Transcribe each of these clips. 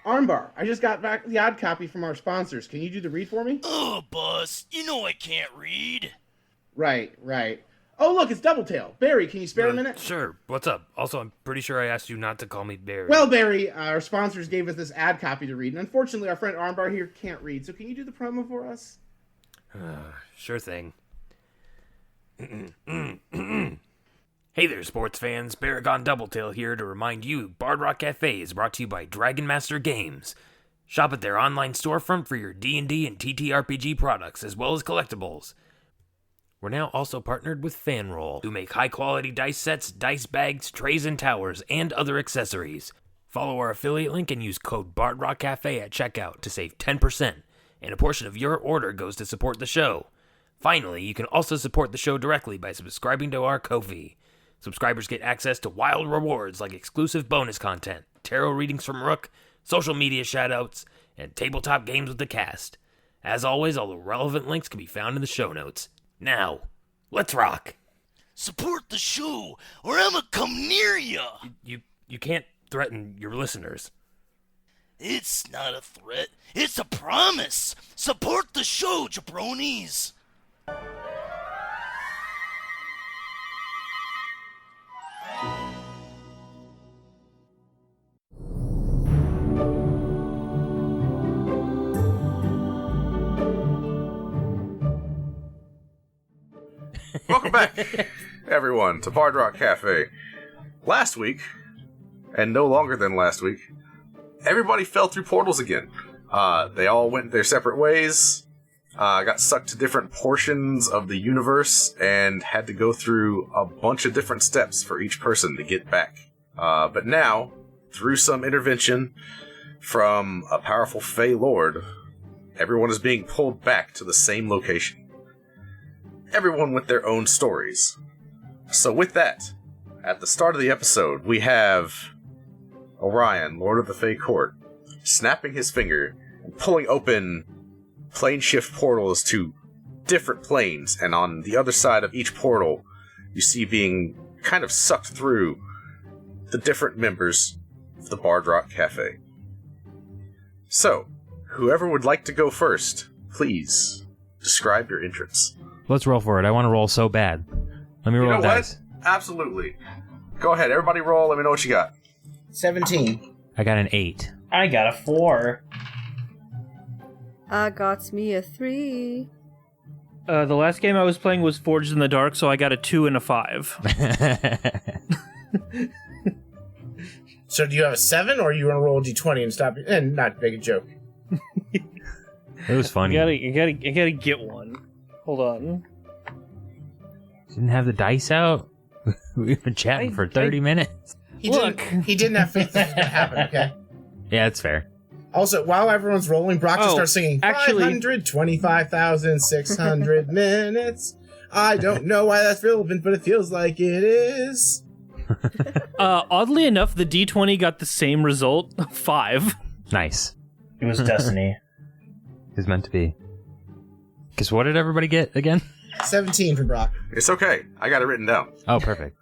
Armbar, I just got back the odd copy from our sponsors. Can you do the read for me? Oh, boss, you know I can't read. Right. Oh, look, it's Doubletail. Barry, can you spare a minute? Sure. What's up? Also, I'm pretty sure I asked you not to call me Barry. Well, Barry, our sponsors gave us this ad copy to read, and unfortunately our friend Armbar here can't read, so can you do the promo for us? Sure thing. Hey there, sports fans. Baragon Doubletail here to remind you Bard Rock Cafe is brought to you by Dragon Master Games. Shop at their online storefront for your D&D and TTRPG products, as well as collectibles. We're now also partnered with Fanroll, who make high-quality dice sets, dice bags, trays and towers, and other accessories. Follow our affiliate link and use code BardRockCafe at checkout to save 10%, and a portion of your order goes to support the show. Finally, you can also support the show directly by subscribing to our Ko-fi. Subscribers get access to wild rewards like exclusive bonus content, tarot readings from Rook, social media shoutouts, and tabletop games with the cast. As always, all the relevant links can be found in the show notes. Now, let's rock! Support the show, or I'ma come near ya! You can't threaten your listeners. It's not a threat, it's a promise! Support the show, jabronis! Welcome back, everyone, to Bard Rock Cafe. Last week, and no longer than last week, everybody fell through portals again. They all went their separate ways, got sucked to different portions of the universe, and had to go through a bunch of different steps for each person to get back. But now, through some intervention from a powerful Fey Lord, everyone is being pulled back to the same location. Everyone with their own stories. So with that, at the start of the episode, we have Orion, Lord of the Fey Court, snapping his finger and pulling open plane shift portals to different planes, and on the other side of each portal, you see being kind of sucked through the different members of the Bard Rock Cafe. So, whoever would like to go first, please describe your entrance. Let's roll for it. I want to roll so bad. Let me roll dice. Absolutely. Go ahead, everybody roll. Let me know what you got. 17. I got an 8. I got a 4. I got me a 3. The last game I was playing was Forged in the Dark, so I got a 2 and a 5. So do you have a 7, or you want to roll a d20 and stop and not make a joke? It was funny. You gotta get one. Hold on. Didn't have the dice out? We've been chatting for 30 minutes. He didn't have faith that it would happen, okay? Yeah, that's fair. Also, while everyone's rolling, Brock just starts singing, actually- 525,600 minutes. I don't know why that's relevant, but it feels like it is. Oddly enough, the D20 got the same result, 5. Nice. It was destiny. It's meant to be. Because what did everybody get again? 17 for Brock. It's okay. I got it written down. Oh, perfect.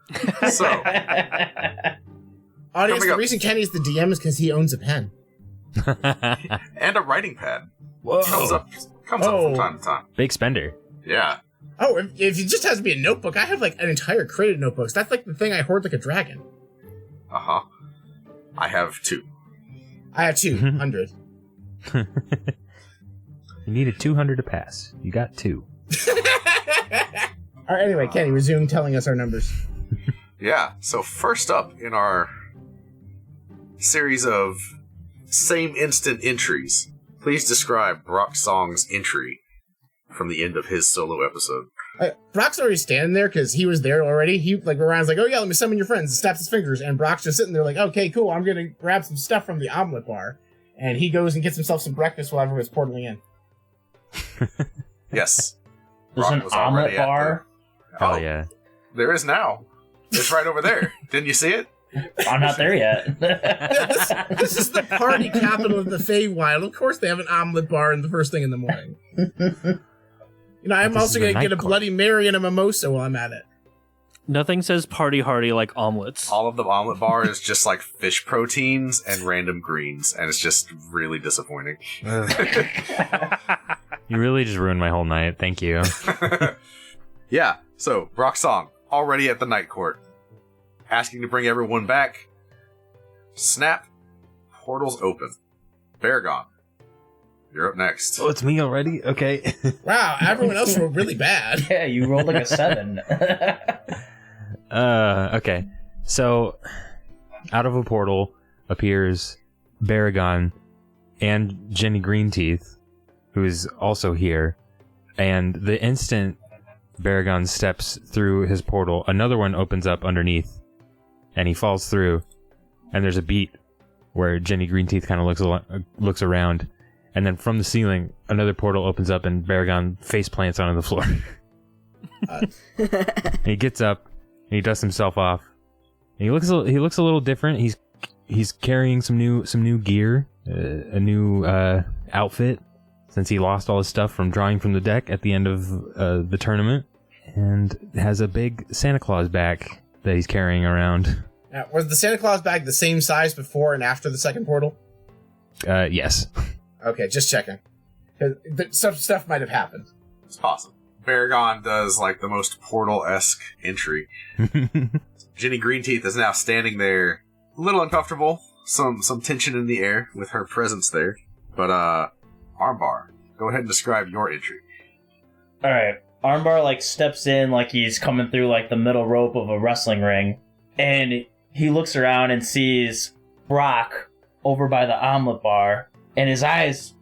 So, Audience, the reason Kenny's the DM is because he owns a pen. and a writing pad. Whoa. Comes up from time to time. Big spender. Yeah. Oh, if it just has to be a notebook, I have like an entire crate of notebooks. That's like the thing I hoard like a dragon. Uh-huh. I have 2. I have 200. You needed 200 to pass. You got 2. All right, anyway, Kenny, resume telling us our numbers. Yeah, so first up in our series of same instant entries, please describe Brock Song's entry from the end of his solo episode. Brock's already standing there because he was there already. Orion's like, oh yeah, let me summon your friends, and snaps his fingers, and Brock's just sitting there like, okay, cool, I'm gonna grab some stuff from the omelet bar. And he goes and gets himself some breakfast while everyone's portaling in. Yes. There's an omelet bar? Oh, yeah. There is now. It's right over there. Didn't you see it? I'm not there yet. This is the party capital of the Fey Wild. Of course they have an omelet bar in the first thing in the morning. I'm also going to get a Bloody Mary and a mimosa while I'm at it. Nothing says party hardy like omelets. All of the omelet bar is just like fish proteins and random greens, and it's just really disappointing. You really just ruined my whole night. Thank you. Yeah, so Brock's song, already at the night court, asking to bring everyone back. Snap, portals open. Baragon, you're up next. Oh, it's me already? Okay. Wow, everyone else rolled really bad. Yeah, you rolled like a 7. Okay. So, out of a portal appears Baragon and Jenny Greenteeth, who is also here. And the instant Baragon steps through his portal, another one opens up underneath, and he falls through. And there's a beat where Jenny Greenteeth kind of looks around, and then from the ceiling, another portal opens up, and Baragon face plants onto the floor. He gets up, and he dusts himself off. And he looks a little different. He's carrying some new gear, a new outfit, since he lost all his stuff from drawing from the deck at the end of the tournament, and has a big Santa Claus bag that he's carrying around. Now, was the Santa Claus bag the same size before and after the second portal? Yes. Okay, just checking. 'Cause stuff might have happened. It's possible. Baragon does like the most portal-esque entry. Jenny Greenteeth is now standing there, a little uncomfortable, some tension in the air with her presence there. But Armbar, go ahead and describe your entry. Alright, Armbar like steps in like he's coming through like the middle rope of a wrestling ring, and he looks around and sees Brock over by the omelet bar, and his eyes,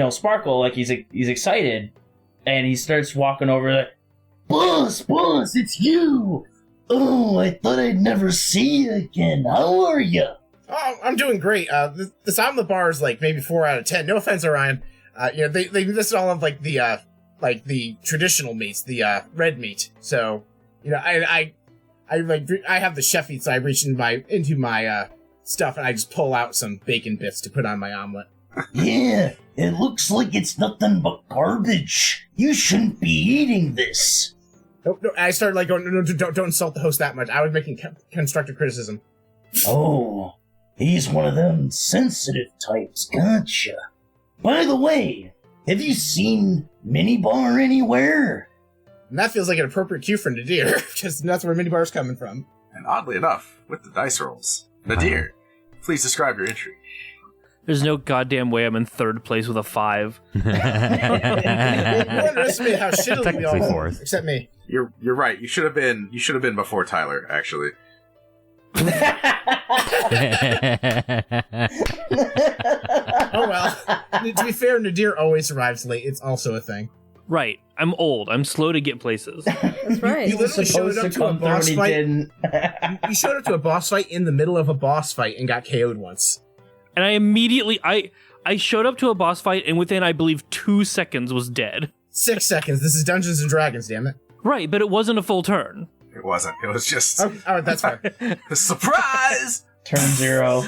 sparkle like he's excited, and he starts walking over like, Boss, it's you! Oh, I thought I'd never see you again. How are you? Oh, I'm doing great. This omelet bar is like maybe 4 out of 10. No offense, Orion. They listed all of like the traditional meats, the red meat. So, I have the chef eat, so I reach into my stuff and I just pull out some bacon bits to put on my omelet. Yeah, it looks like it's nothing but garbage. You shouldn't be eating this. No, I started like going, no, don't insult the host that much. I was making constructive criticism. Oh, he's one of them sensitive types, gotcha. By the way, have you seen Minibar anywhere? And that feels like an appropriate cue for Nadir, because that's where Minibar's coming from. And oddly enough, with the dice rolls, Nadir, please describe your entry. There's no goddamn way I'm in third place with a 5. You underestimated how shittily we Technically all fourth. except me. You're right. You should have been before Tyler, actually. Oh well. To be fair, Nadir always arrives late. It's also a thing. Right. I'm old. I'm slow to get places. That's right. You literally showed up to a boss fight. Didn't. You showed up to a boss fight in the middle of a boss fight and got KO'd once. And I immediately I showed up to a boss fight and within I believe 2 seconds was dead. 6 seconds. This is Dungeons and Dragons, damn it. Right, but it wasn't a full turn. It wasn't. It was just Oh, that's fair. a surprise! Turn 0.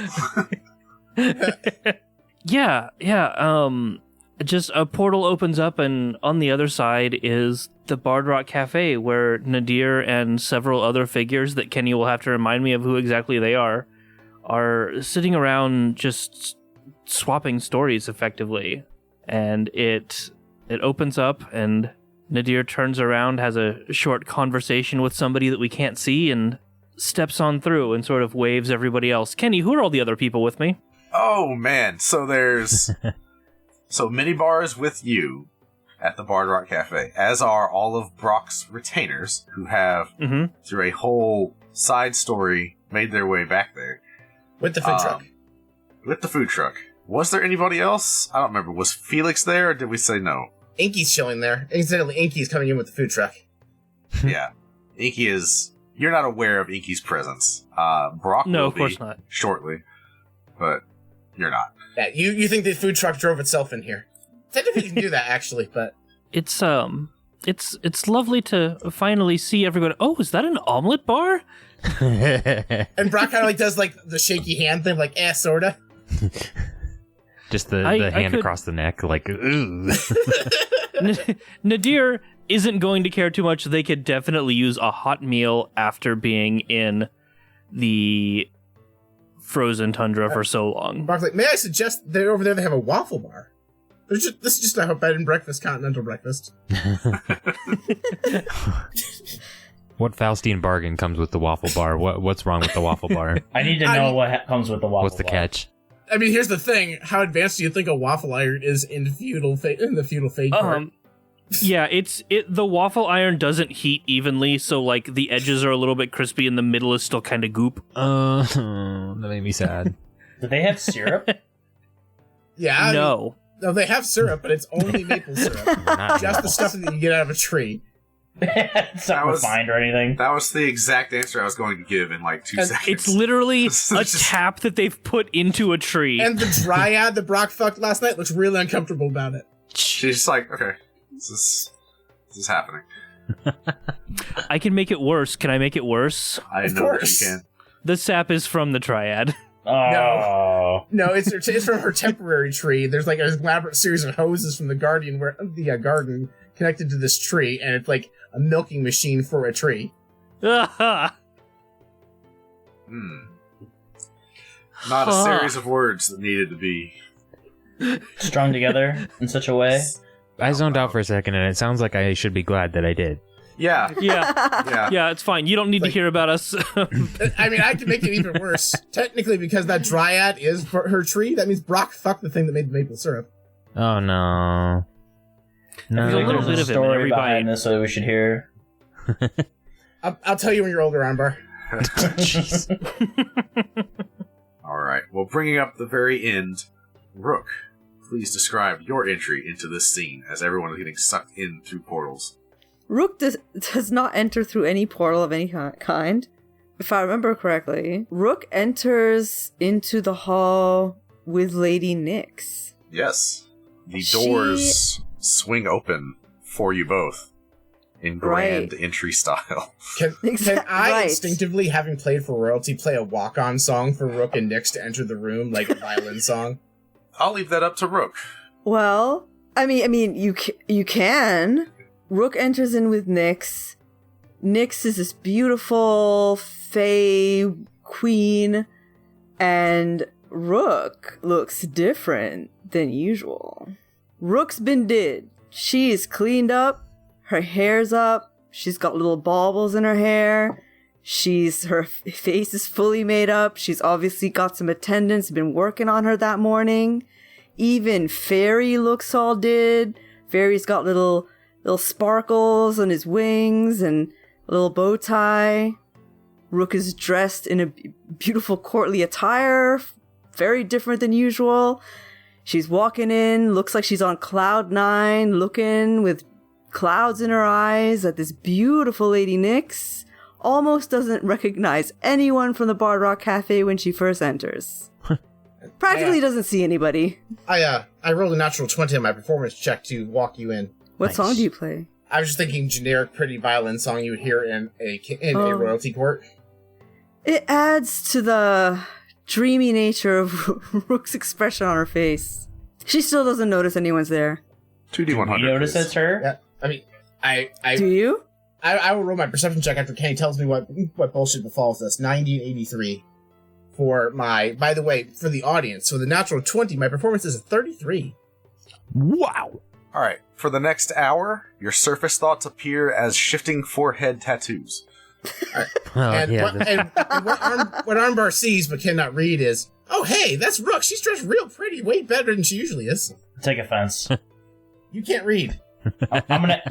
Yeah. Just a portal opens up, and on the other side is the Bard Rock Cafe, where Nadir and several other figures that Kenny will have to remind me of who exactly they are sitting around just swapping stories effectively. And it opens up, and Nadir turns around, has a short conversation with somebody that we can't see, and steps on through and sort of waves everybody else. Kenny, who are all the other people with me? Oh man, so there's Minibar is with you at the Bard Rock Cafe, as are all of Brock's retainers, who have through a whole side story made their way back there. With the food truck. With the food truck. Was there anybody else? I don't remember. Was Felix there, or did we say no? Inky's chilling there. Incidentally, Inky's coming in with the food truck. Yeah. Inky is... You're not aware of Inky's presence. Brock No, will of course be not. shortly, but you're not. Yeah, you think the food truck drove itself in here. Technically, you can do that, actually, but... It's lovely to finally see everybody. Oh, is that an omelet bar? And Brock kind of like does like the shaky hand thing, like, sorta. Just the I hand could- across the neck, like, ooh. Nadir isn't going to care too much. They could definitely use a hot meal after being in the frozen tundra for so long. Brock's like, may I suggest that over there they have a waffle bar? This is just a bed and breakfast, continental breakfast. What Faustian bargain comes with the waffle bar? What's wrong with the waffle bar? I need to know what comes with the waffle What's the bar. catch? I mean, here's the thing. How advanced do you think a waffle iron is in the feudal Fey court? Yeah, the waffle iron doesn't heat evenly, so like the edges are a little bit crispy and the middle is still kind of goop. That made me sad. Do they have syrup? Yeah. No. No, they have syrup, but it's only maple syrup. Just the stuff that you get out of a tree. It's not refined or anything. That was the exact answer I was going to give in like 2 seconds. It's literally This a is just- tap that they've put into a tree. And the dryad that Brock fucked last night looks really uncomfortable about it. She's just like, okay, this is happening. I can make it worse. Can I make it worse? I Of know that course. you can. The sap is from the triad. Oh. No, it's from her temporary tree. There's like an elaborate series of hoses from the garden connected to this tree, and it's like a milking machine for a tree. Not a series of words that needed to be. Strung together in such a way. I zoned out for a second, and it sounds like I should be glad that I did. Yeah, Yeah, yeah. it's fine. You don't need to hear about us. I mean, I can make it even worse. Technically, because that dryad is for her tree, that means Brock fucked the thing that made the maple syrup. Oh no. There's a little There's bit a of it in story every behind bite. this that we should hear. I'll tell you when you're older, Armbar. All right. Well, bringing up the very end, Rook, please describe your entry into this scene as everyone is getting sucked in through portals. Rook does not enter through any portal of any kind. If I remember correctly, Rook enters into the hall with Lady Nyx. Yes. The doors swing open for you both in grand entry style. Can I Right. instinctively, having played for royalty, play a walk-on song for Rook and Nyx to enter the room, like a violin song? I'll leave that up to Rook. Well, I mean, you can. Rook enters in with Nyx. Nyx is this beautiful Fey queen, and Rook looks different than usual. Rook's been did. She's cleaned up. Her hair's up. She's got little baubles in her hair. Her face is fully made up. She's obviously got some attendants, been working on her that morning. Even Fairy looks all did. Fairy's got little sparkles on his wings and a little bow tie. Rook is dressed in a beautiful courtly attire, very different than usual. She's walking in, looks like she's on cloud 9, looking with clouds in her eyes at this beautiful Lady Nyx. Almost doesn't recognize anyone from the Bard Rock Cafe when she first enters. Practically doesn't see anybody. I rolled a natural 20 on my performance check to walk you in. What Nice. song do you play? I was just thinking generic, pretty violin song you would hear in a royalty court. It adds to the dreamy nature of Rook's expression on her face. She still doesn't notice anyone's there. 2d100. You notice it's her? Yeah, I mean, Do you? I will roll my perception check after Kenny tells me what bullshit befalls us. 90 and 83 for my. By the way, for the audience, so the natural 20, my performance is a 33. Wow. All right. For the next hour, your surface thoughts appear as shifting forehead tattoos. Oh, And, yeah, what, that's- and what Armbar sees but cannot read is, oh hey, that's Rook. She's dressed real pretty, way better than she usually is. Take offense. You can't read. I'm gonna.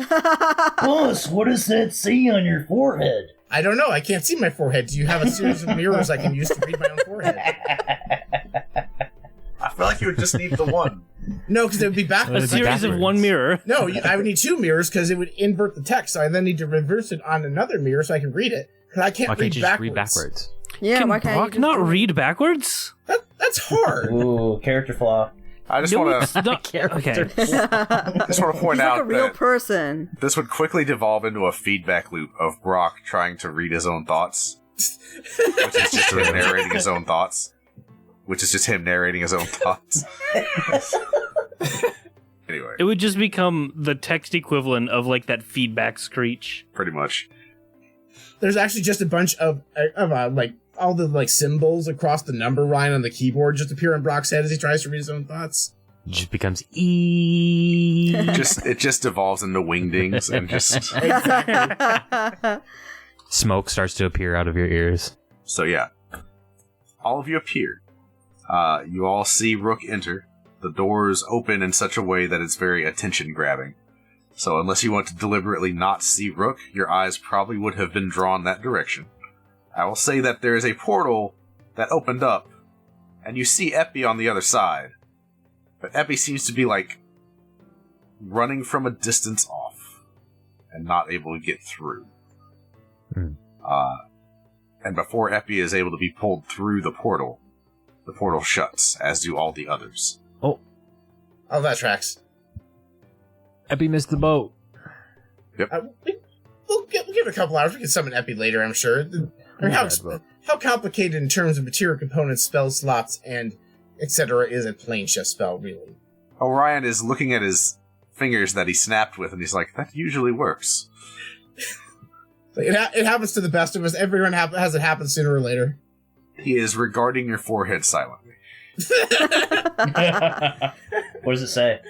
Boss, what does that say on your forehead? I don't know. I can't see my forehead. Do you have a series of mirrors I can use to read my own forehead? I feel like you would just need the one. No, because it would be A backwards. It'd be series of backwards. one mirror. No, I would need two mirrors because it would invert the text. So I then need to reverse it on another mirror so I can read it. Because I can't Why read can't you just backwards. read backwards? Yeah, Can why can't Brock you just not do it? read backwards? That's hard. Ooh, character flaw. I just No, want it's to not. Okay. just want to point He's out like a real that person. this would quickly devolve into a feedback loop of Brock trying to read his own thoughts, which is just him narrating his own thoughts. Anyway, It would just become the text equivalent of like that feedback screech. pretty much. There's actually just a bunch of like all the like symbols across the number line on the keyboard just appear in Brock's head as he tries to read his own thoughts. It just becomes E. It just evolves into wingdings and just. Smoke starts to appear out of your ears. So yeah, all of you appear. You all see Rook enter. The doors open in such a way that it's very attention-grabbing. So unless you want to deliberately not see Rook, your eyes probably would have been drawn that direction. I will say that there is a portal that opened up, and you see Epi on the other side. But Epi seems to be, like, running from a distance off, and not able to get through. And before Epi is able to be pulled through the portal shuts, as do all the others. Oh, that tracks. Epi missed the boat. We'll give it a couple hours. We can summon Epi later, I'm sure. I mean, how complicated in terms of material components, spell slots, and etc. is a plane shift spell, really? Orion is looking at his fingers that he snapped with, and he's like, that usually works. It happens to the best of us. Everyone has it happen sooner or later. He is regarding your forehead silently. What does it say?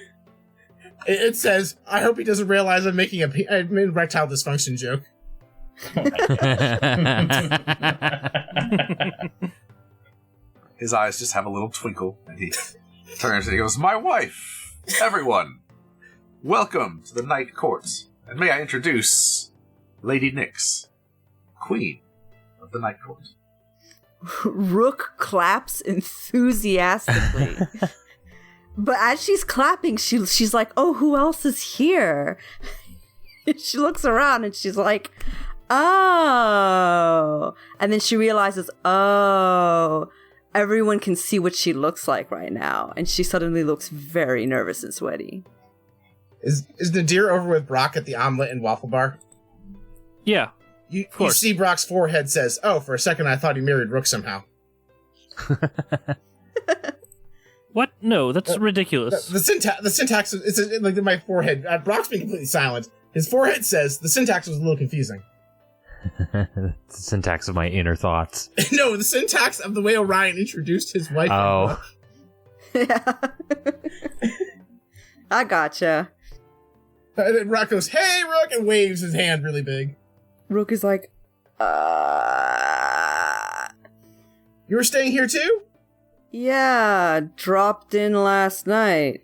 It says, I hope he doesn't realize I'm making an erectile dysfunction joke. His eyes just have a little twinkle, and he turns and he goes, my wife! Everyone! Welcome to the Night Court. And may I introduce Lady Nyx, Queen of the Night Court. Rook claps enthusiastically. But as she's clapping, she's like, oh, who else is here? She looks around and she's like, oh. And then she realizes, oh, everyone can see what she looks like right now. And she suddenly looks very nervous and sweaty. Is Nadir over with Brock at the omelet and waffle bar? Yeah. You see Brock's forehead says, oh, for a second I thought he married Rook somehow. What? No, that's ridiculous. The syntax, it's like in my forehead. Brock's being completely silent. His forehead says the syntax was a little confusing. The syntax of my inner thoughts. No, the syntax of the way Orion introduced his wife. Oh. Yeah. I gotcha. And then Brock goes, hey, Rook, and waves his hand really big. Rook is like, You were staying here too? yeah, dropped in last night.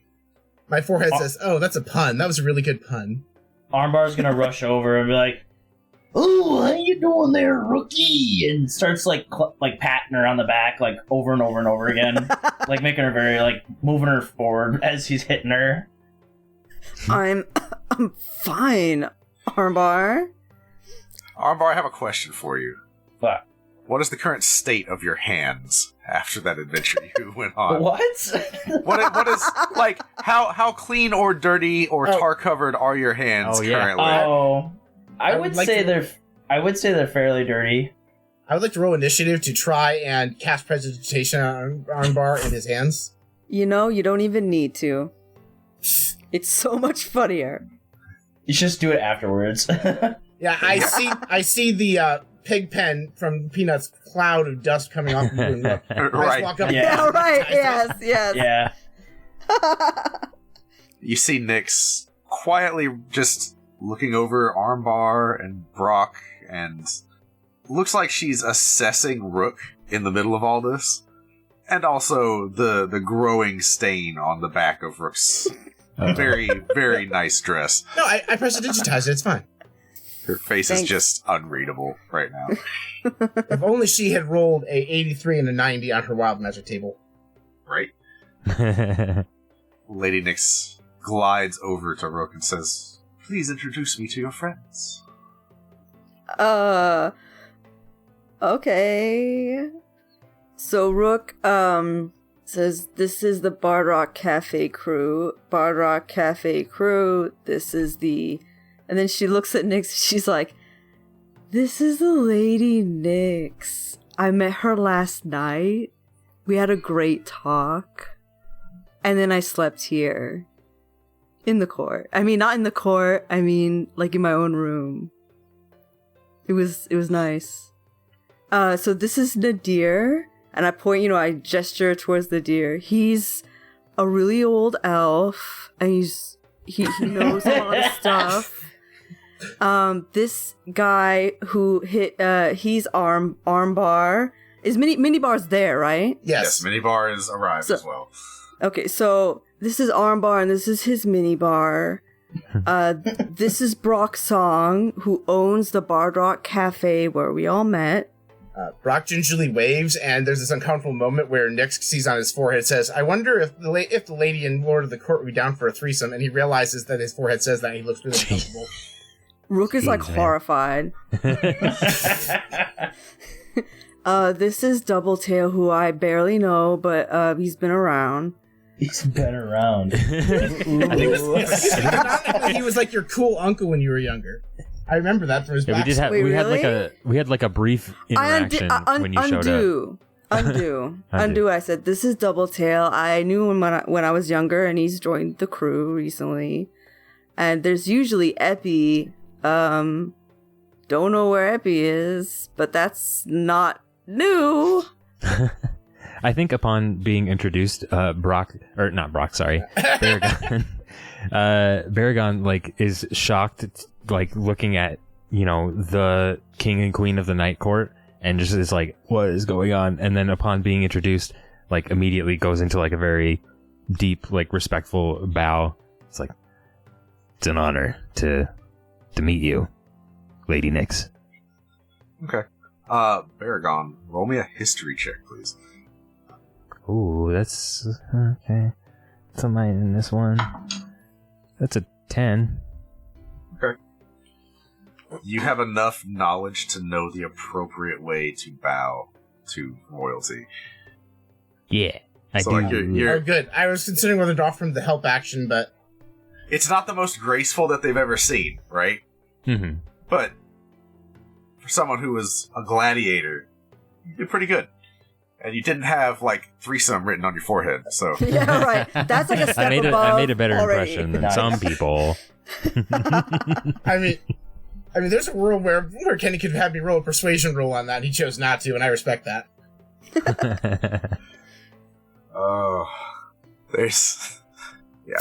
My forehead says, oh, that's a pun. That was a really good pun. Armbar's gonna rush over and be like, "Oh, how you doing there, rookie?" And starts like patting her on the back like over and over and over again, like making her very like moving her forward as he's hitting her. I'm fine, Armbar. Armbar, I have a question for you. What? What is the current state of your hands after that adventure you went on? What? What is like how clean or dirty or tar covered are your hands currently? Oh, I would like say to- they're fairly dirty. I would like to roll initiative to try and cast Prestidigitation on Armbar in his hands. You know, you don't even need to. It's so much funnier. You should just do it afterwards. Yeah, I see the pig pen from Peanuts cloud of dust coming off the room. I just Right. walk up. Yeah. Yeah, right. Yes. Yeah. You see Nyx quietly just looking over Armbar and Brock, and looks like she's assessing Rook in the middle of all this, and also the growing stain on the back of Rook's very, very nice dress. No, I Prestidigitized it. It's fine. Her face Thanks. is just unreadable right now. If only she had rolled a 83 and a 90 on her wild magic table. Right? Lady Nyx glides over to Rook and says, "Please introduce me to your friends." Okay. So Rook, says, this is the Bard Rock Cafe crew. Bard Rock Cafe crew, this is the... And then she looks at Nyx, she's like, this is the Lady Nyx. I met her last night. We had a great talk. And then I slept here. In the court. I mean, not in the court. I mean, like in my own room. It was nice. So this is Nadir, and I gesture towards the deer. He's a really old elf, and he knows a lot of stuff. This guy who he's Armbar. Is Minibar's there, right? Yes, Minibar has arrived as well. Okay, so this is Armbar, and this is his Minibar. This is Brock Song, who owns the Bard Rock Cafe where we all met. Brock gingerly waves, and there's this uncomfortable moment where Nix sees on his forehead says, "I wonder if the lady and Lord of the Court would be down for a threesome," and he realizes that his forehead says that, and he looks really uncomfortable. Rook is like horrified. This is Doubletail, who I barely know, but he's been around. He's been around. Canonically, he was like your cool uncle when you were younger. I remember that from his back. We had like a brief interaction when you showed up. Undo. I said, this is Doubletail. I knew him when I was younger, and he's joined the crew recently. And there's usually Epi. Don't know where Epi is, but that's not new. I think upon being introduced, Baragon, Baragon like is shocked, like looking at the king and queen of the Night Court, and just is like, what is going on? And then upon being introduced, like immediately goes into like a very deep, like respectful bow. It's like, it's an honor to meet you, Lady Nix. Okay. Baragon, roll me a history check, please. Ooh, that's okay. What's on in this one? That's a 10. Okay. You have enough knowledge to know the appropriate way to bow to royalty. Yeah, I so do. Like you're Oh, good. I was considering whether to offer him the help action, but it's not the most graceful that they've ever seen, right? Mm-hmm. But for someone who was a gladiator, you did pretty good. And you didn't have, like, threesome written on your forehead, so... Yeah, right. That's like a step above I made a better already. impression than some people. I mean, there's a world where Kenny could have me roll a persuasion roll on that, and he chose not to, and I respect that. There's... Yeah.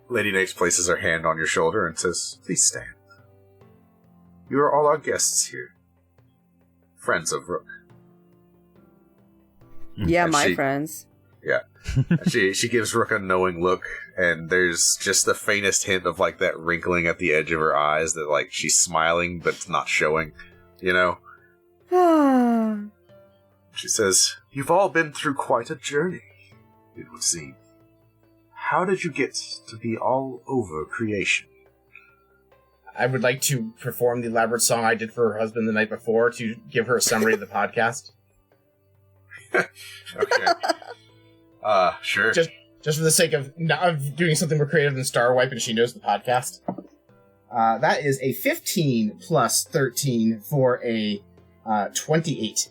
Lady Nix places her hand on your shoulder and says, "Please stand. You are all our guests here. Friends of Rook." Yeah, And my friends. Yeah. she gives Rook a knowing look, and there's just the faintest hint of, like, that wrinkling at the edge of her eyes that, like, she's smiling, but it's not showing, you know? She says, "You've all been through quite a journey, it would seem. How did you get to be all over creation?" I would like to perform the elaborate song I did for her husband the night before to give her a summary of the podcast. Okay. Sure. Just for the sake of doing something more creative than Star Wipe, and she knows the podcast. That is a 15 plus 13 for a 28.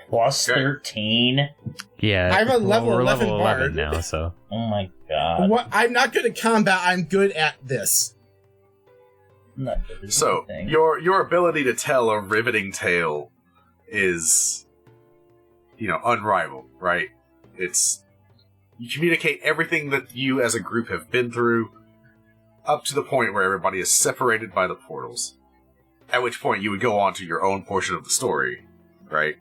Plus Okay. 13? Yeah, I'm a level we're 11 level bard. 11 now, so... Oh my god. What? I'm not good at combat, I'm good at this. Not good at So, anything. your ability to tell a riveting tale is, unrivaled, right? You communicate everything that you as a group have been through up to the point where everybody is separated by the portals. At which point you would go on to your own portion of the story, right?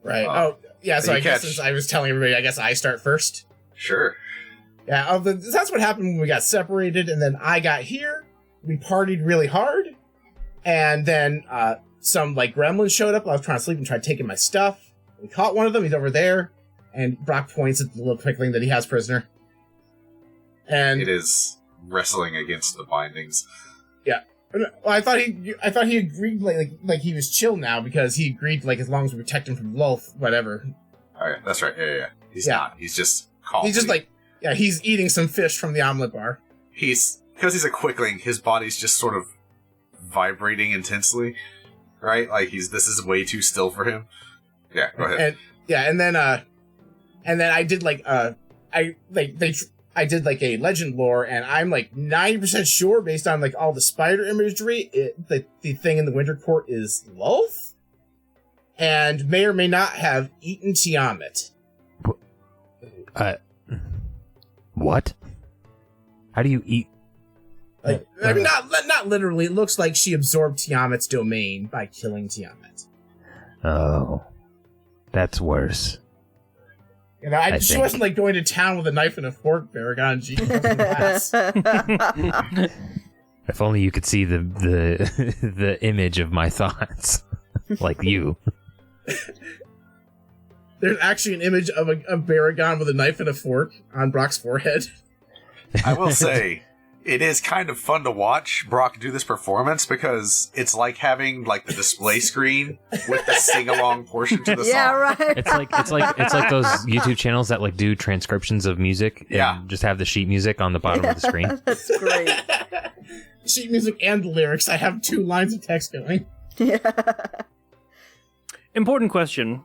Right. Oh, yeah, so you I guess catch- since I was telling everybody, I guess I start first. Sure. Yeah, that's what happened when we got separated, and then I got here, we partied really hard, and then some, gremlins showed up. I was trying to sleep and tried taking my stuff. We caught one of them, he's over there, and Brock points at the little quickling that he has prisoner. And It is wrestling against the bindings. well, I thought he agreed, like he was chill now, because he agreed, as long as we protect him from Lolth, whatever. Okay, that's right. Yeah. He's Yeah. not. He's just calm. He's just he's eating some fish from the omelet bar. Because he's a quickling, his body's just sort of vibrating intensely, right? This is way too still for him. Yeah, go ahead. And then I did I did like a legend lore, and I'm like 90% sure based on like all the spider imagery, the thing in the Winter Court is Lolth, and may or may not have eaten Tiamat. What? How do you eat? Like, I mean, not literally. It looks like she absorbed Tiamat's domain by killing Tiamat. Oh, that's worse. You know, she wasn't like going to town with a knife and a fork, Baragon. She doesn't pass. If only you could see the image of my thoughts, like you. There's actually an image of a Baragon with a knife and a fork on Brock's forehead. I will say, it is kind of fun to watch Brock do this performance because it's like having like the display screen with the sing-along portion to the Yeah, song. right. It's like those YouTube channels that like do transcriptions of music. Yeah. And just have the sheet music on the bottom of the screen. That's great. Sheet music and the lyrics. I have 2 lines of text going. Yeah. Important question.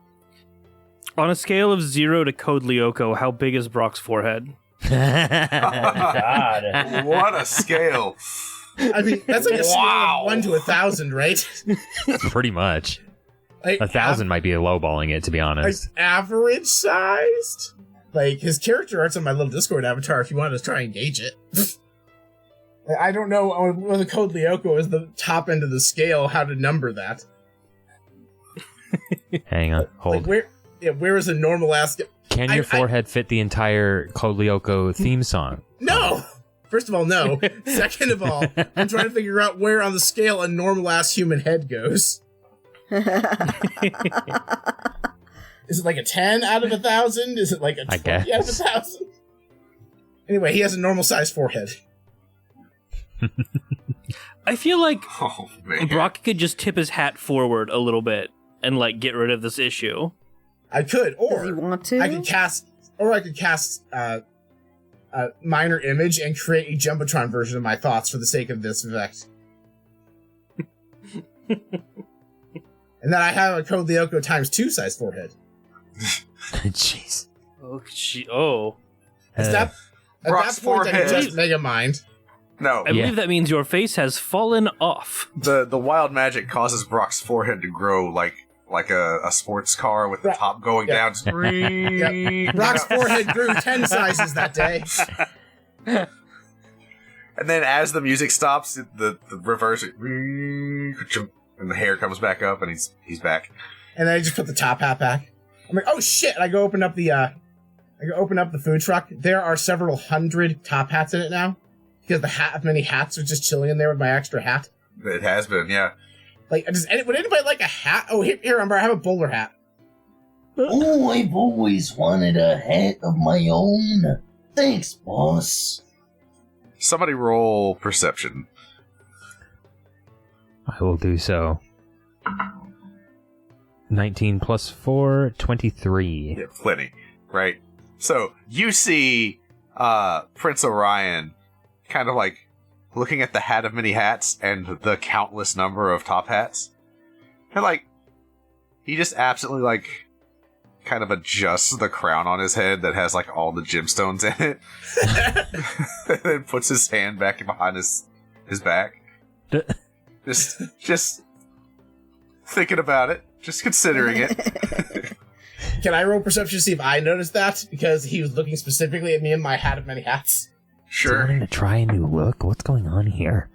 On a scale of 0 to Code Lyoko, how big is Brock's forehead? God. What a scale. I mean, that's like a scale Wow. of 1 to 1,000, right? Pretty much. Like 1,000 might be lowballing it, to be honest. like average sized. Like his character art's on my little Discord avatar. If you wanted to try and gauge it. I don't know when the Code Lyoko is the top end of the scale. How to number that? Hang on, hold. Like where is a normal ass? Can your forehead fit the entire Code Lyoko theme song? No. First of all, no. Second of all, I'm trying to figure out where on the scale a normal ass human head goes. Is it like a 10 out of 1,000? Is it like a 20 out of guess. 1,000? Anyway, he has a normal sized forehead. I feel like Oh, man. Brock could just tip his hat forward a little bit and like get rid of this issue. I could, Does he or want to? I could cast a minor image and create a Jumbotron version of my thoughts for the sake of this effect. And then I have a Code Lyoko times 2 size forehead. Jeez. Oh. At that Brock's point, I can forehead. just Mega Mind. No, I believe that means your face has fallen off. the wild magic causes Brock's forehead to grow like a sports car with the Right. top going Yeah. down. Yep. Brock's forehead grew 10 sizes that day. And then as the music stops, the reverse, and the hair comes back up, and he's back. And then I just put the top hat back. I'm like, oh shit! I go open up the food truck. There are several hundred top hats in it now because many hats are just chilling in there with my extra hat. It has been, yeah. Like, would anybody like a hat? Oh, here, Umber, I have a bowler hat. Oh, I've always wanted a hat of my own. Thanks, boss. Somebody roll perception. I will do so. 19 plus 4, 23. Yeah, plenty, right? So you see Prince Orion kind of like looking at the hat of many hats and the countless number of top hats. And like, he just absolutely like kind of adjusts the crown on his head that has like all the gemstones in it. And then puts his hand back behind his back. Just thinking about it. Just considering it. Can I roll perception to see if I noticed that? Because he was looking specifically at me in my hat of many hats. Sure. Wanting to try a new look? What's going on here?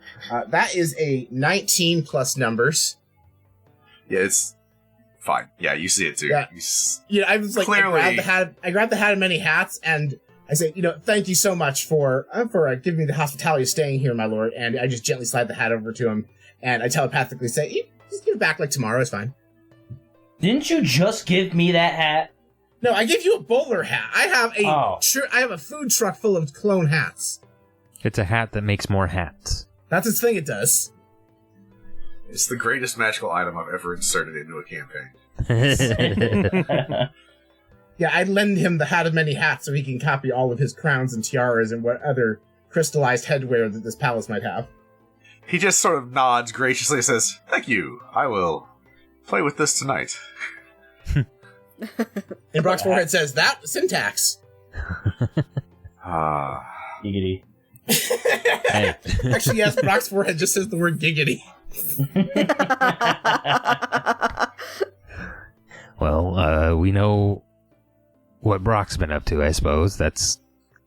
That is a 19 plus numbers. Yeah, it's fine. Yeah, you see it too. Yeah. Yeah, I was like, Clearly- I grabbed the hat of many hats, and I say, thank you so much for giving me the hospitality of staying here, my lord. And I just gently slide the hat over to him, and I telepathically say, just give it back like tomorrow. It's fine. Didn't you just give me that hat? No, I gave you a bowler hat. I have I have a food truck full of clone hats. It's a hat that makes more hats. That's its thing. It does. It's the greatest magical item I've ever inserted into a campaign. Yeah, I lend him the hat of many hats so he can copy all of his crowns and tiaras and what other crystallized headwear that this palace might have. He just sort of nods graciously and says, "Thank you. I will play with this tonight." And Brock's forehead says, that syntax. Giggity. Hey. Actually, yes, Brock's forehead just says the word giggity. Well, we know what Brock's been up to, I suppose. That's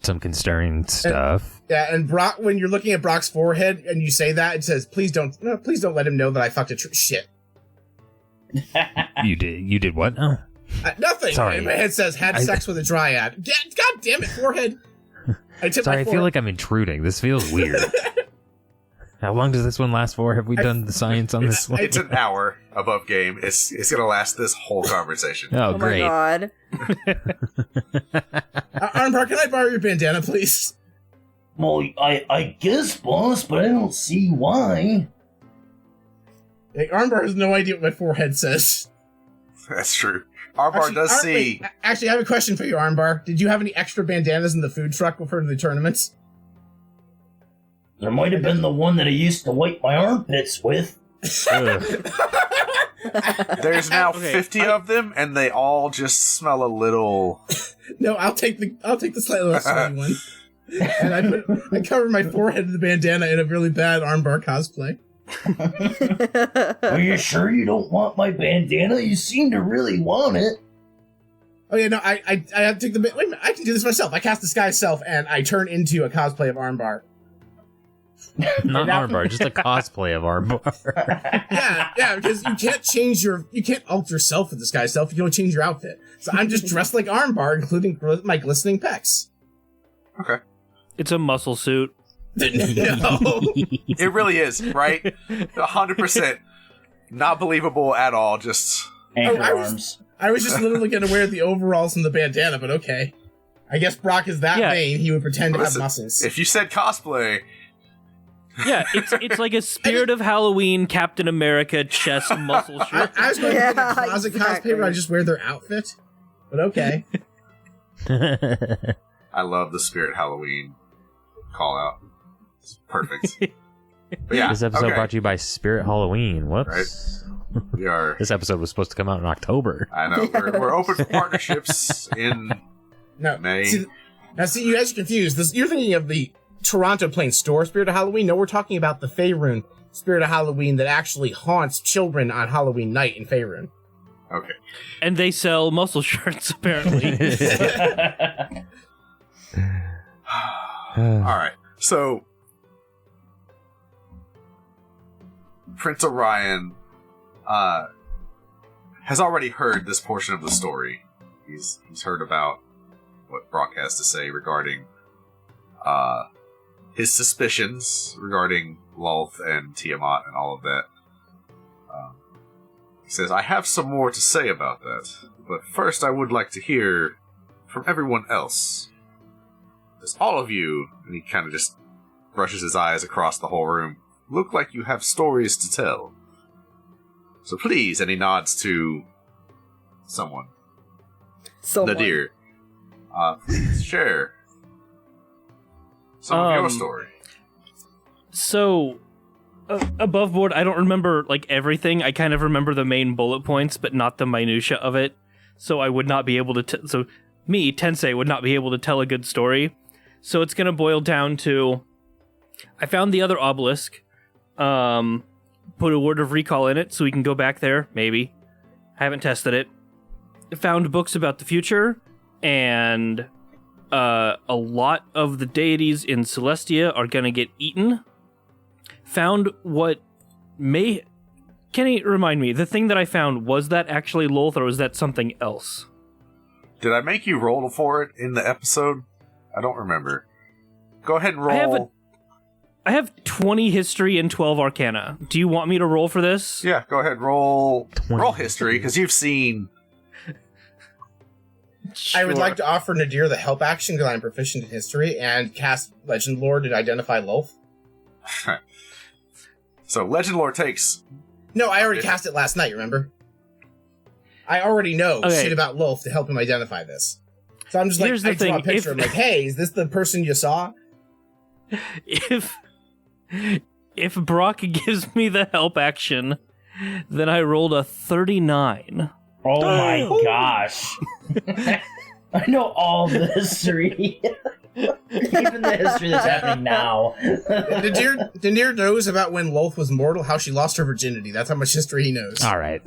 some concerning stuff. Yeah, and Brock, when you're looking at Brock's forehead and you say that, it says, please don't let him know that I fucked a shit. You did what now? Nothing. Sorry. And my head says, had sex with a dryad. God damn it, forehead. Sorry, I feel like I'm intruding. This feels weird. How long does this one last for? Have we done the science on this one? It's an hour above game. It's going to last this whole conversation. Oh, great. My god. Armbar, can I borrow your bandana, please? Well, I guess, boss, but I don't see why. Like, Armbar has no idea what my forehead says. That's true. Armbar does see... Actually, I have a question for you, Armbar. Did you have any extra bandanas in the food truck for the tournaments? There might have been the one that I used to wipe my armpits with. There's now 50 of them, and they all just smell a little... No, I'll take the slightly less sweaty one. And I cover my forehead with the bandana in a really bad Armbar cosplay. Are you sure you don't want my bandana? You seem to really want it. Oh yeah, no, I have to take the... Wait a minute, I can do this myself. I cast Disguise Self, and I turn into a cosplay of Armbar. Not Armbar, just a cosplay of Armbar. Yeah, because you can't alter yourself with Disguise Self. You don't change your outfit. So I'm just dressed like Armbar, including my glistening pecs. Okay. It's a muscle suit. No. It really is, right? 100%. Not believable at all, just... Anchor I arms. was just literally going to wear the overalls and the bandana, but okay. I guess Brock is that vain, he would pretend to have Listen, muscles. If you said cosplay... Yeah, it's like a Spirit of Halloween Captain America chest muscle shirt. I was going to do a closet cosplay where I just wear their outfit, but okay. I love the Spirit Halloween call out. It's perfect. But yeah, This episode okay. brought to you by Spirit Halloween. Whoops. Right. We are... This episode was supposed to come out in October. I know. We're open for partnerships in May. See, you guys are confused. You're thinking of the Toronto Plain Store Spirit of Halloween. No, we're talking about the Faerun Spirit of Halloween that actually haunts children on Halloween night in Faerun. Okay. And they sell muscle shirts, apparently. All right. So, Prince Orion has already heard this portion of the story. He's heard about what Brock has to say regarding his suspicions regarding Lolth and Tiamat and all of that. He says, I have some more to say about that, but first I would like to hear from everyone else. As all of you, and he kind of just brushes his eyes across the whole room, look like you have stories to tell. So please, and he nods to someone. Nadir. Please share some of your story. So, above board, I don't remember like everything. I kind of remember the main bullet points, but not the minutia of it. So I would not be able to. So me, Tensei, would not be able to tell a good story. So it's gonna boil down to: I found the other obelisk. Put a word of recall in it, so we can go back there. Maybe. I haven't tested it. Found books about the future, and a lot of the deities in Celestia are gonna get eaten. Found what may... Kenny, remind me, the thing that I found, was that actually Lolth, or was that something else? Did I make you roll for it in the episode? I don't remember. Go ahead and roll. I have 20 history and 12 arcana. Do you want me to roll for this? Yeah, go ahead. Roll history, because you've seen... Sure. I would like to offer Nadir the help action because I'm proficient in history and cast Legend Lore to identify Lolth. So Legend Lore takes... No, I already cast it last night, remember? I already know shit about Lolth to help him identify this. So I'm just like, Here's the I draw a thing, picture. I'm like, hey, is this the person you saw? If Brock gives me the help action, then I rolled a 39. Oh my gosh. I know all the history. Even the history that's happening now. Daenerys knows about when Lolth was mortal, how she lost her virginity. That's how much history he knows. All right.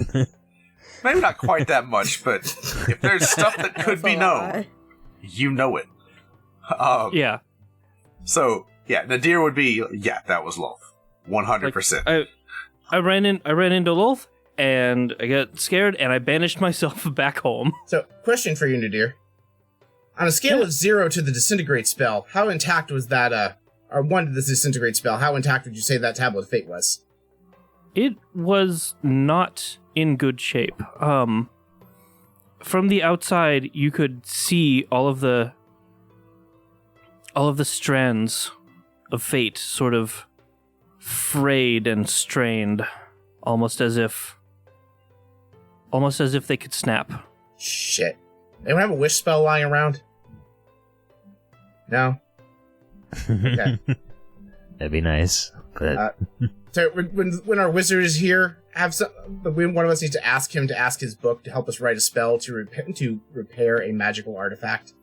Maybe not quite that much, but if there's stuff that could be known, you know it. Yeah. So, yeah, Nadir would be, that was Lolth. 100%. I ran into Lolth, and I got scared, and I banished myself back home. So, question for you, Nadir. On a scale of 0 to the disintegrate spell, how intact was that, or 1 to the disintegrate spell, how intact would you say that tablet of fate was? It was not in good shape. From the outside, you could see all of the strands of fate sort of frayed and strained, almost as if they could snap. Shit. Anyone have a wish spell lying around? No? Okay. That'd be nice. But So when our wizard is here, one of us needs to ask him to ask his book to help us write a spell to repair a magical artifact.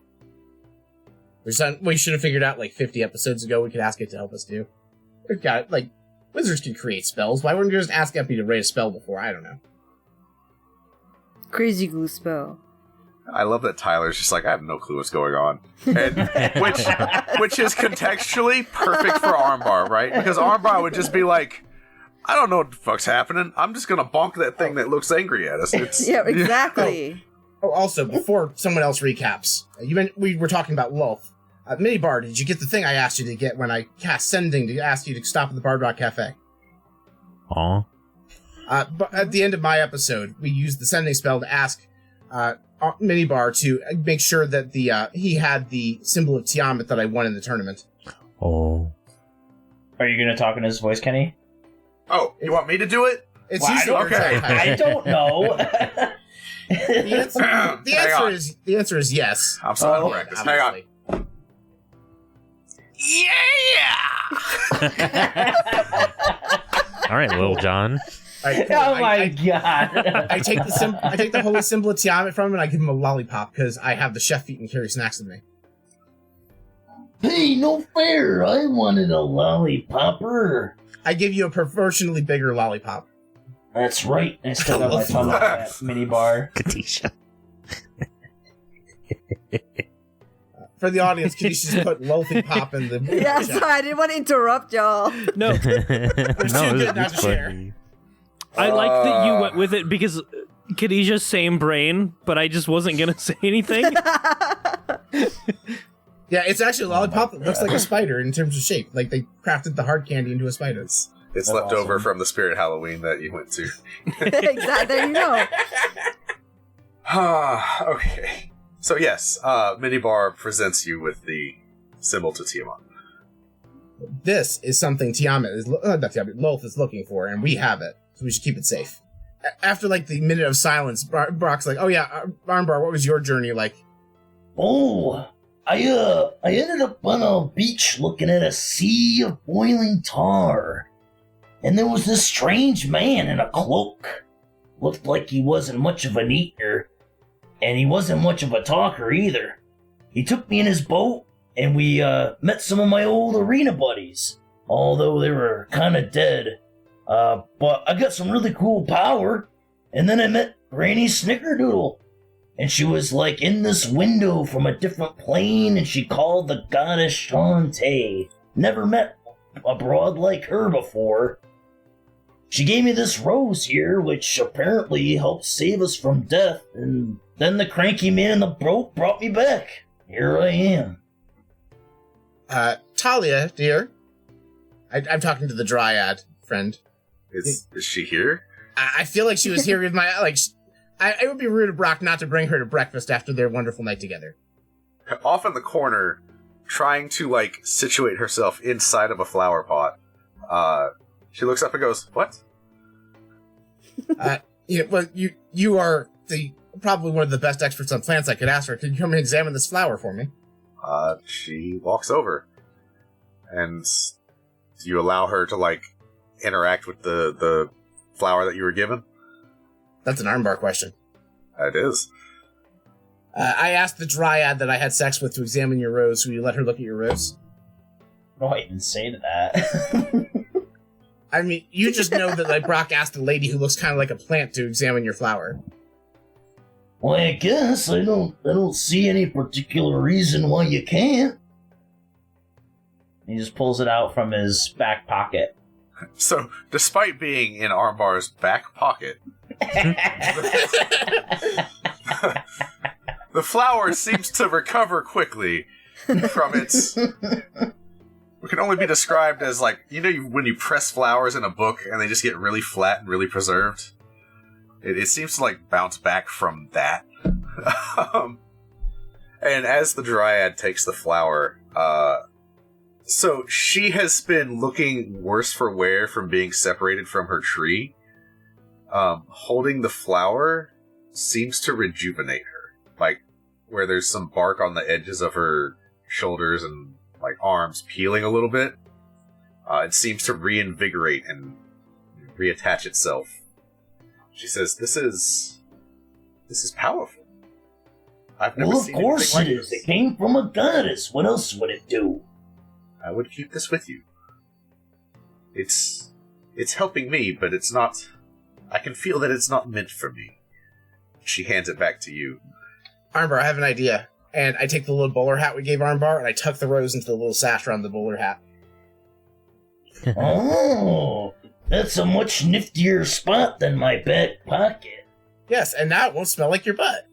We should have figured out 50 episodes ago we could ask it to help us do. We've got, wizards can create spells. Why wouldn't we just ask Epi to write a spell before? I don't know. Crazy glue spell. I love that Tyler's just I have no clue what's going on. And, which is contextually perfect for Armbar, right? Because Armbar would just be I don't know what the fuck's happening. I'm just gonna bonk that thing that looks angry at us. Yeah, exactly. Oh, also, before someone else recaps, we were talking about Lolth. Minibar, did you get the thing I asked you to get when I cast Sending to ask you to stop at the Bard Rock Cafe? Aw. But at the end of my episode, we used the Sending spell to ask Minibar to make sure that he had the symbol of Tiamat that I won in the tournament. Oh. Are you going to talk in his voice, Kenny? Oh, you want me to do it? It's usually okay. I don't know. The answer is yes. I'm still in practice. Hang on. All right, Lil John. All right, cool. Oh my god. I take the holy symbol of Tiamat from him and I give him a lollipop because I have the chef eat and carry snacks with me. Hey, no fair. I wanted a lollipopper. I give you a proportionally bigger lollipop. That's right. I still got my tongue off that mini bar. Katisha. For the audience, can you just put Lolthy Pop in the Yeah, chat? sorry, I didn't want to interrupt y'all. No, too good not to share. funny. I like that you went with it because Khadijah's same brain, but I just wasn't gonna say anything. Yeah, it's actually a lollipop that looks like a spider in terms of shape. Like they crafted the hard candy into a spider. It's That's left over awesome. from the Spirit Halloween that you went to. Exactly, there you go. Okay. So yes, Minibar presents you with the symbol to Tiamat. This is something Tiamat is not Tiamat, Lolth is looking for, and we have it, so we should keep it safe. After the minute of silence, Brock's like, "Oh yeah, Armbar, what was your journey like?" Oh, I ended up on a beach looking at a sea of boiling tar. And there was this strange man in a cloak. Looked like he wasn't much of an eater. And he wasn't much of a talker either. He took me in his boat, and we met some of my old arena buddies. Although they were kind of dead. But I got some really cool power. And then I met Granny Snickerdoodle. And she was in this window from a different plane, and she called the goddess Shantae. Never met a broad like her before. She gave me this rose here, which apparently helped save us from death, and then the cranky man in the boat brought me back. Here I am. Talia, dear, I'm talking to the Dryad friend. Is she here? I feel like she was here with my it would be rude of Brock not to bring her to breakfast after their wonderful night together. Off in the corner, trying to situate herself inside of a flower pot. She looks up and goes, "What?" You are probably one of the best experts on plants I could ask for. Could you come and examine this flower for me? She walks over, and do you allow her to interact with the flower that you were given? That's an Armbar question. It is. I asked the dryad that I had sex with to examine your rose. Will you let her look at your rose? What do I even say to that? I mean, you just know that like Brock asked a lady who looks kind of like a plant to examine your flower. Well, I guess I don't see any particular reason why you can't. He just pulls it out from his back pocket. So, despite being in Armbar's back pocket, the flower seems to recover quickly from its... It can only be described as like, when you press flowers in a book and they just get really flat and really preserved? It seems to like bounce back from that. And as the dryad takes the flower, so she has been looking worse for wear from being separated from her tree. Holding the flower seems to rejuvenate her. Like, where there's some bark on the edges of her shoulders and like arms peeling a little bit. It seems to reinvigorate and reattach itself. She says, This is powerful. I've never seen anything like this. Well, of course it is. It came from a goddess. What else would it do? I would keep this with you. It's helping me, but it's not... I can feel that it's not meant for me. She hands it back to you. Armbar, I have an idea. And I take the little bowler hat we gave Armbar, and I tuck the rose into the little sash around the bowler hat. Oh, that's a much niftier spot than my back pocket. Yes, and now it won't smell like your butt.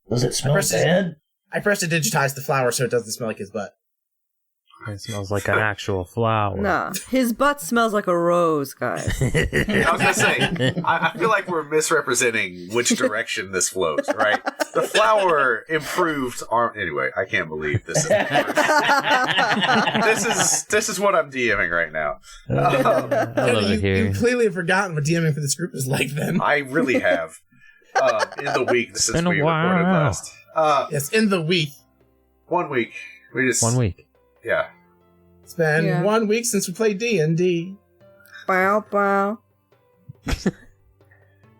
Does it smell bad? I pressed to digitize the flower so it doesn't smell like his butt. It smells like an actual flower. Nah, his butt smells like a rose, guys. I was gonna say, I feel like we're misrepresenting which direction this flows, right? The flower improved anyway, I can't believe this is this is what I'm DMing right now. I love it here. You clearly have forgotten what DMing for this group is like then. I really have. In the week since been a we recorded while. last. Yes, in the week. 1 week. 1 week. Yeah. It's been 1 week since we played D&D. Bow, bow.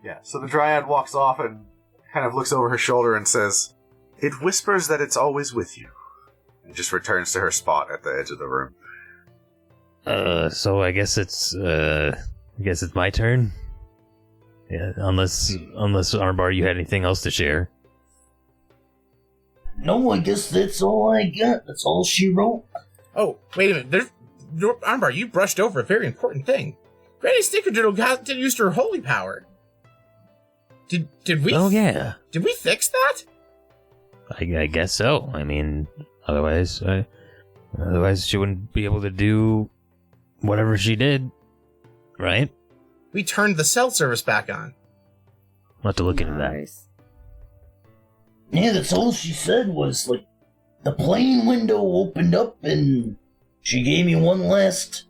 Yeah, so the dryad walks off and kind of looks over her shoulder and says, "It whispers that it's always with you." And just returns to her spot at the edge of the room. So I guess it's my turn. Yeah, unless Armbar, you had anything else to share. No, I guess that's all I got. That's all she wrote. Oh, wait a minute. Armbar, you brushed over a very important thing. Granny Snickerdoodle did use her holy power. Did we? Oh yeah. Did we fix that? I guess so. I mean, otherwise she wouldn't be able to do whatever she did, right? We turned the cell service back on. We'll have to look into that. Nice. Yeah, that's all she said was, like, the plane window opened up and she gave me one last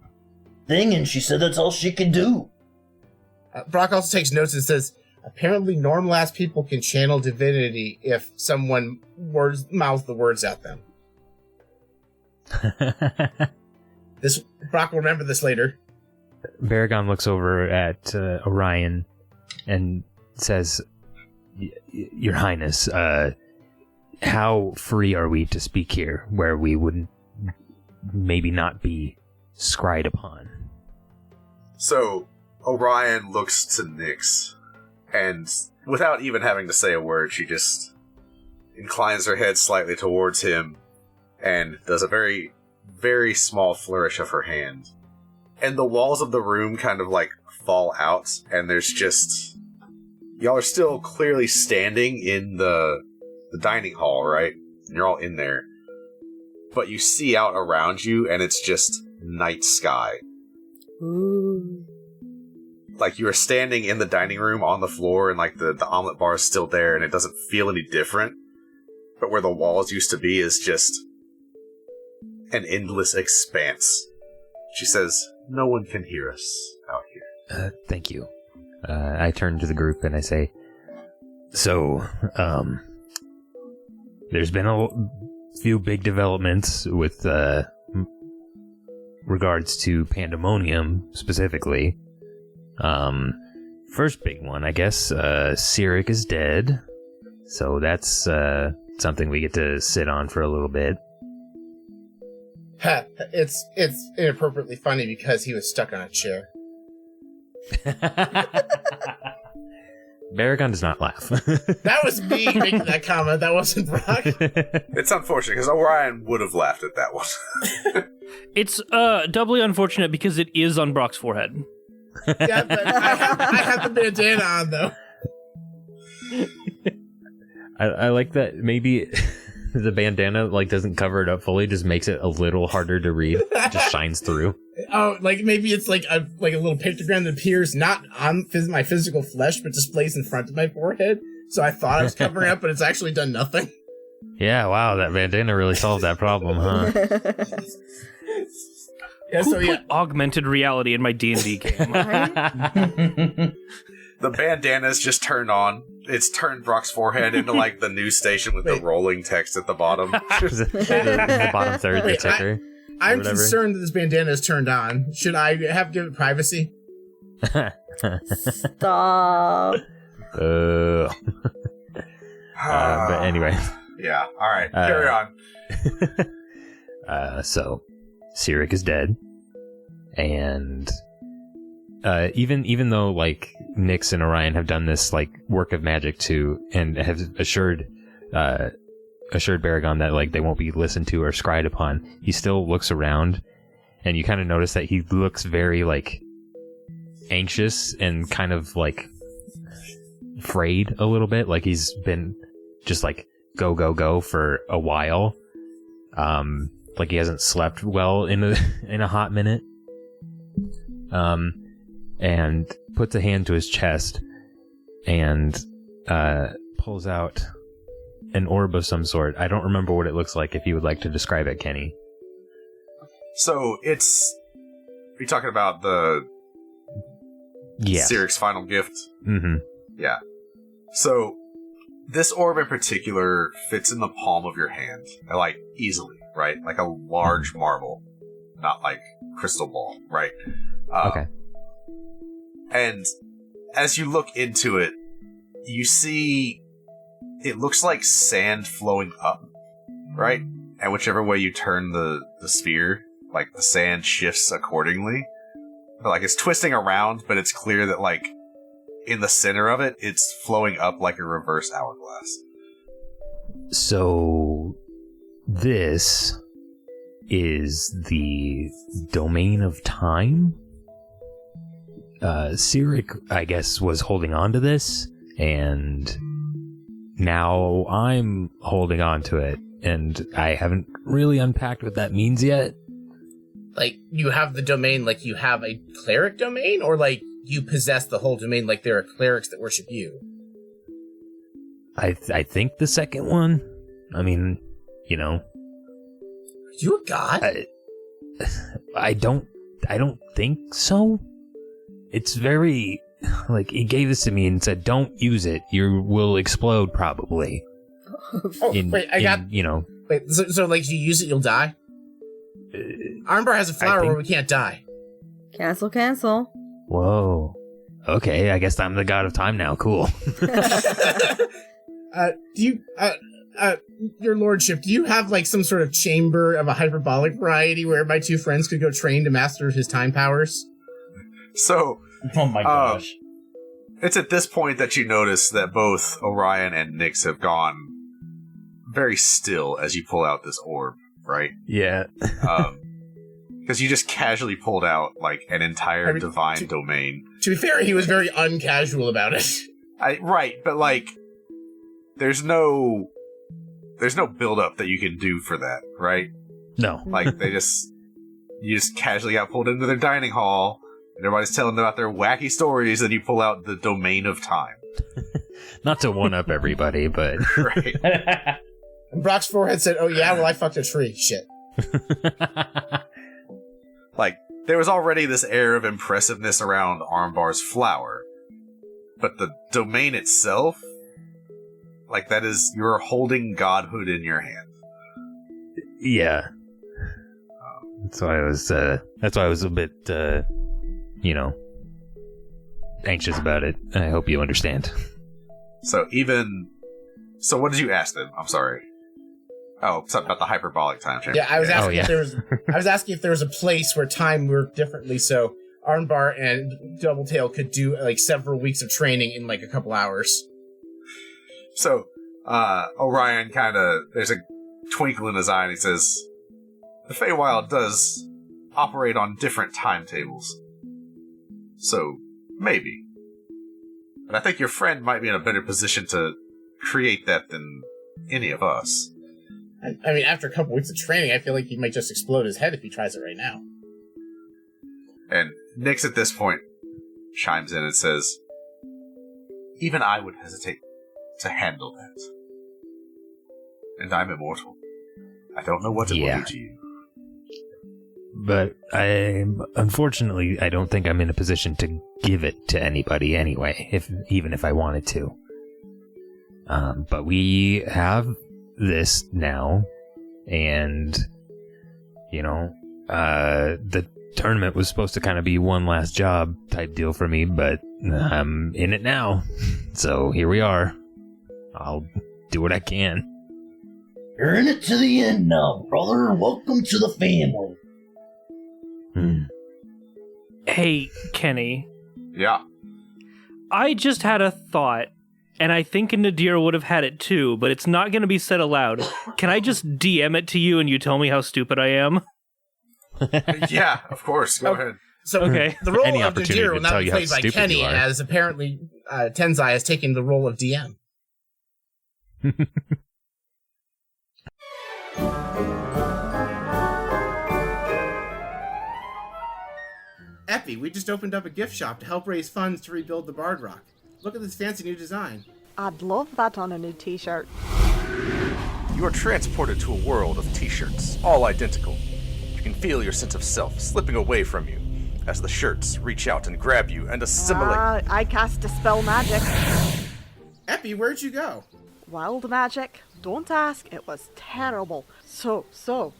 thing and she said that's all she could do. Brock also takes notes and says, apparently normal-ass people can channel divinity if someone mouths the words at them. Brock will remember this later. Baragon looks over at Orion and says, Your Highness, how free are we to speak here where we would maybe not be scryed upon? So, Orion looks to Nyx, and without even having to say a word, she just inclines her head slightly towards him and does a very, very small flourish of her hand. And the walls of the room kind of, like, fall out, and there's just... Y'all are still clearly standing in the dining hall, right? And you're all in there. But you see out around you, and it's just night sky. Ooh. Like, you are standing in the dining room on the floor, and, like, the omelet bar is still there, and it doesn't feel any different. But where the walls used to be is just an endless expanse. She says, "No one can hear us out here." Thank you. I turn to the group and I say, so, there's been a few big developments with regards to Pandemonium specifically. First big one, I guess, Cyric is dead. So that's something we get to sit on for a little bit. It's inappropriately funny because he was stuck on a chair. Baragon does not laugh. That was me making that comment. That wasn't Brock. It's unfortunate because Orion would have laughed at that one. It's doubly unfortunate because it is on Brock's forehead. Yeah, but I have the bandana on, though. I like that maybe the bandana like doesn't cover it up fully, just makes it a little harder to read. It just shines through. Oh, like maybe it's like a little pictogram that appears not on my physical flesh, but displays in front of my forehead. So I thought I was covering up, but it's actually done nothing. Yeah, wow, that bandana really solved that problem, huh? Yeah, Who so yeah. put augmented reality in my D&D game? The bandana's just turned on. It's turned Brock's forehead into like the news station with the rolling text at the bottom. the bottom third, the ticker. I'm whatever. concerned that this bandana is turned on. Should I give it privacy? Stop. But anyway. Yeah, alright, carry on. So Sirik is dead, and even though like Nyx and Orion have done this like work of magic to and have assured Baragon that like they won't be listened to or scryed upon, he still looks around, and you kind of notice that he looks very like anxious and kind of like frayed a little bit, like he's been just like go for a while. Like he hasn't slept well in a hot minute. And puts a hand to his chest and pulls out an orb of some sort. I don't remember what it looks like. If you would like to describe it, Kenny. So it's... Are you talking about the... Yeah. Sirik's final gift? Mm-hmm. Yeah. So, this orb in particular fits in the palm of your hand. Like, easily, right? Like a large marble. Not like crystal ball, right? Okay. And as you look into it, you see it looks like sand flowing up, right? And whichever way you turn the sphere, like the sand shifts accordingly. But, like it's twisting around, but it's clear that like in the center of it, it's flowing up like a reverse hourglass. So this is the domain of time? Sirik, I guess, was holding on to this, and now I'm holding on to it, and I haven't really unpacked what that means yet. Like, you have the domain like you have a cleric domain, or like you possess the whole domain like there are clerics that worship you? I think the second one. I mean, you know. Are you a god? I don't think so. It's very, like, he gave this to me and said, don't use it. You will explode, probably. Oh, you know. Wait, so like, you use it, you'll die? Armbar has a flower where we can't die. Cancel. Whoa. Okay, I guess I'm the god of time now. Cool. Your lordship, do you have, like, some sort of chamber of a hyperbolic variety where my two friends could go train to master his time powers? So, oh my gosh. It's at this point that you notice that both Orion and Nyx have gone very still as you pull out this orb, right? Yeah. Because you just casually pulled out, like, an entire divine domain. To be fair, he was very uncasual about it. Right, but, like, there's no build-up that you can do for that, right? No. Like, you just casually got pulled into their dining hall, and everybody's telling about their wacky stories, and you pull out the domain of time. Not to one-up everybody, but... Right. And Brock's forehead said, oh yeah, well I fucked a tree. Shit. Like, there was already this air of impressiveness around Armbar's flower, but the domain itself, like, that is, you're holding godhood in your hand. Yeah. That's why I was a bit, anxious about it. I hope you understand. So even So what did you ask them? I'm sorry. Oh, something about the hyperbolic time chamber. Yeah, I was asking yeah. if there was. I was asking if there was a place where time worked differently, so Armbar and Doubletail could do like several weeks of training in like a couple hours. So, Orion there's a twinkle in his eye and he says, the Fey Wild does operate on different timetables. So, maybe. But I think your friend might be in a better position to create that than any of us. I mean, after a couple weeks of training, I feel like he might just explode his head if he tries it right now. And Nyx at this point chimes in and says, even I would hesitate to handle that. And I'm immortal. I don't know what it will do to you. But unfortunately, I don't think I'm in a position to give it to anybody anyway, even if I wanted to. But we have this now, and, the tournament was supposed to kind of be one last job type deal for me, but I'm in it now. So here we are. I'll do what I can. You're in it to the end now, brother. Welcome to the family. Hey, Kenny. Yeah. I just had a thought, and I think Nadir would have had it too, but it's not going to be said aloud. Can I just DM it to you and you tell me how stupid I am? Yeah, of course. Go ahead. So Okay. the role Any of opportunity Nadir to will not tell be you how played by stupid Kenny, you are. as apparently Tenzai has taken the role of DM. Epi, we just opened up a gift shop to help raise funds to rebuild the Bard Rock. Look at this fancy new design. I'd love that on a new t-shirt. You are transported to a world of t-shirts, all identical. You can feel your sense of self slipping away from you as the shirts reach out and grab you and assimilate. I cast Dispel Magic. Epi, where'd you go? Wild magic. Don't ask, it was terrible. So,